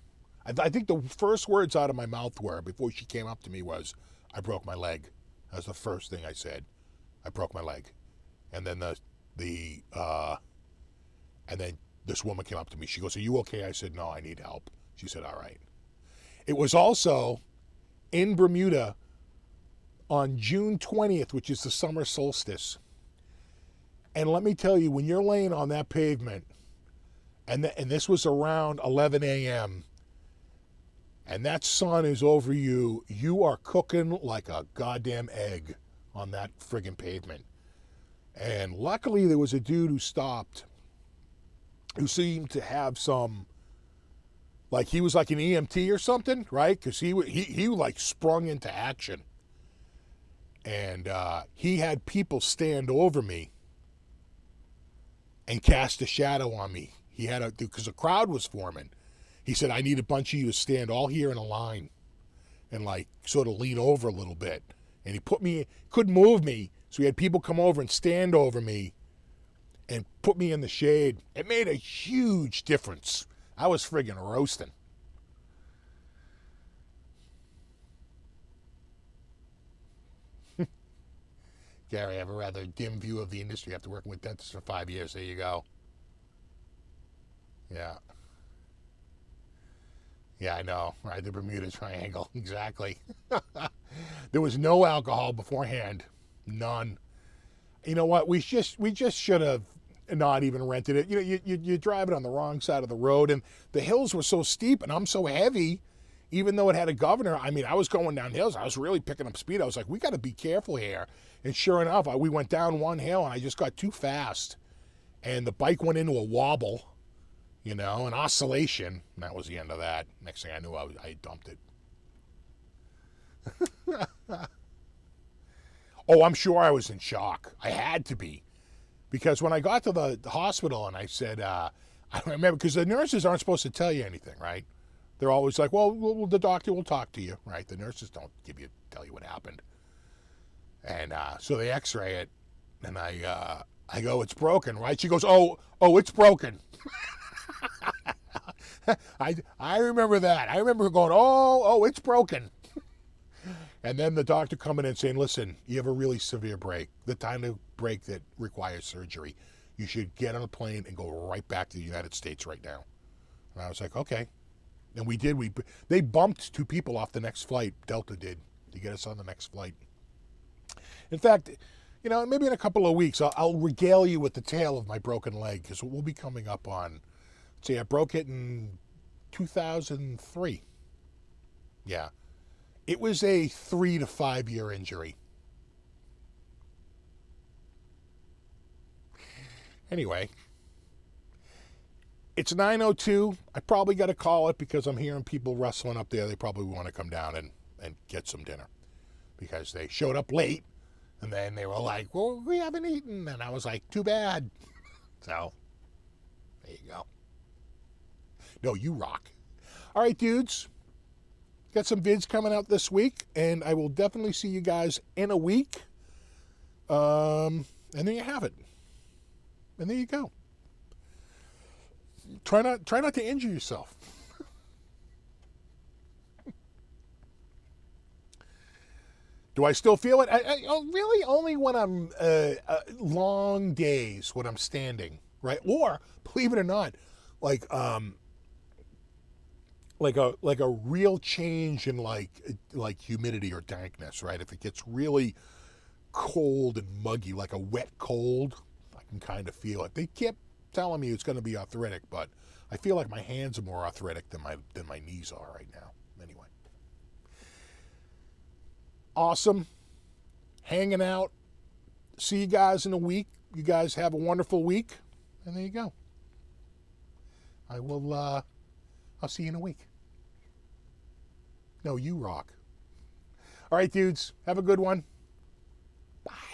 I think the first words out of my mouth were, before she came up to me, was, I broke my leg. That was the first thing I said. I broke my leg. And then and then this woman came up to me. She goes, are you okay? I said, no, I need help. She said, all right. It was also in Bermuda on June 20th, which is the summer solstice. And let me tell you, when you're laying on that pavement, and this was around 11 a.m., and that sun is over you, you are cooking like a goddamn egg on that friggin' pavement. And luckily there was a dude who stopped who seemed to have some, like he was like an EMT or something, right? Because he like sprung into action. And he had people stand over me and cast a shadow on me. He had because a crowd was forming. He said, I need a bunch of you to stand all here in a line and like sort of lean over a little bit. And he couldn't move me. So he had people come over and stand over me and put me in the shade. It made a huge difference. I was friggin' roasting. Gary, I have a rather dim view of the industry after working with dentists for 5 years. There you go. Yeah. Yeah, I know, right? The Bermuda Triangle, exactly. There was no alcohol beforehand, none. You know what? We just should have not even rented it. You know, you're driving on the wrong side of the road, and the hills were so steep, and I'm so heavy. Even though it had a governor, I mean, I was going down hills. I was really picking up speed. I was like, we got to be careful here. And sure enough, we went down one hill, and I just got too fast, and the bike went into a wobble. You know, an oscillation. And that was the end of that. Next thing I knew, I dumped it. Oh, I'm sure I was in shock. I had to be. Because when I got to the hospital and I said, I remember, because the nurses aren't supposed to tell you anything, right? They're always like, well, the doctor will talk to you, right? The nurses don't tell you what happened. And so they x-ray it, and I go, it's broken, right? She goes, oh, it's broken. I remember that. I remember going, oh, it's broken. And then the doctor coming in saying, listen, you have a really severe break. The kind of break that requires surgery. You should get on a plane and go right back to the United States right now. And I was like, okay. And we did. They bumped 2 people off the next flight. Delta did, to get us on the next flight. In fact, you know, maybe in a couple of weeks, I'll regale you with the tale of my broken leg, because we'll be coming up on, see, I broke it in 2003. Yeah. It was a 3 to 5 year injury. Anyway, it's 9:02. I probably got to call it because I'm hearing people rustling up there. They probably want to come down and get some dinner because they showed up late, and then they were like, well, we haven't eaten. And I was like, too bad. So, there you go. No, you rock. All right, dudes. Got some vids coming out this week, and I will definitely see you guys in a week. And there you have it. And there you go. Try not to injure yourself. Do I still feel it? Really only when I'm long days when I'm standing, right? Or believe it or not, like a real change in like humidity or dankness, right? If it gets really cold and muggy, like a wet cold, I can kind of feel it. They kept telling me it's going to be arthritic, but I feel like my hands are more arthritic than my knees are right now. Anyway, awesome, hanging out. See you guys in a week. You guys have a wonderful week, and there you go. I'll see you in a week. No, you rock. All right, dudes. Have a good one. Bye.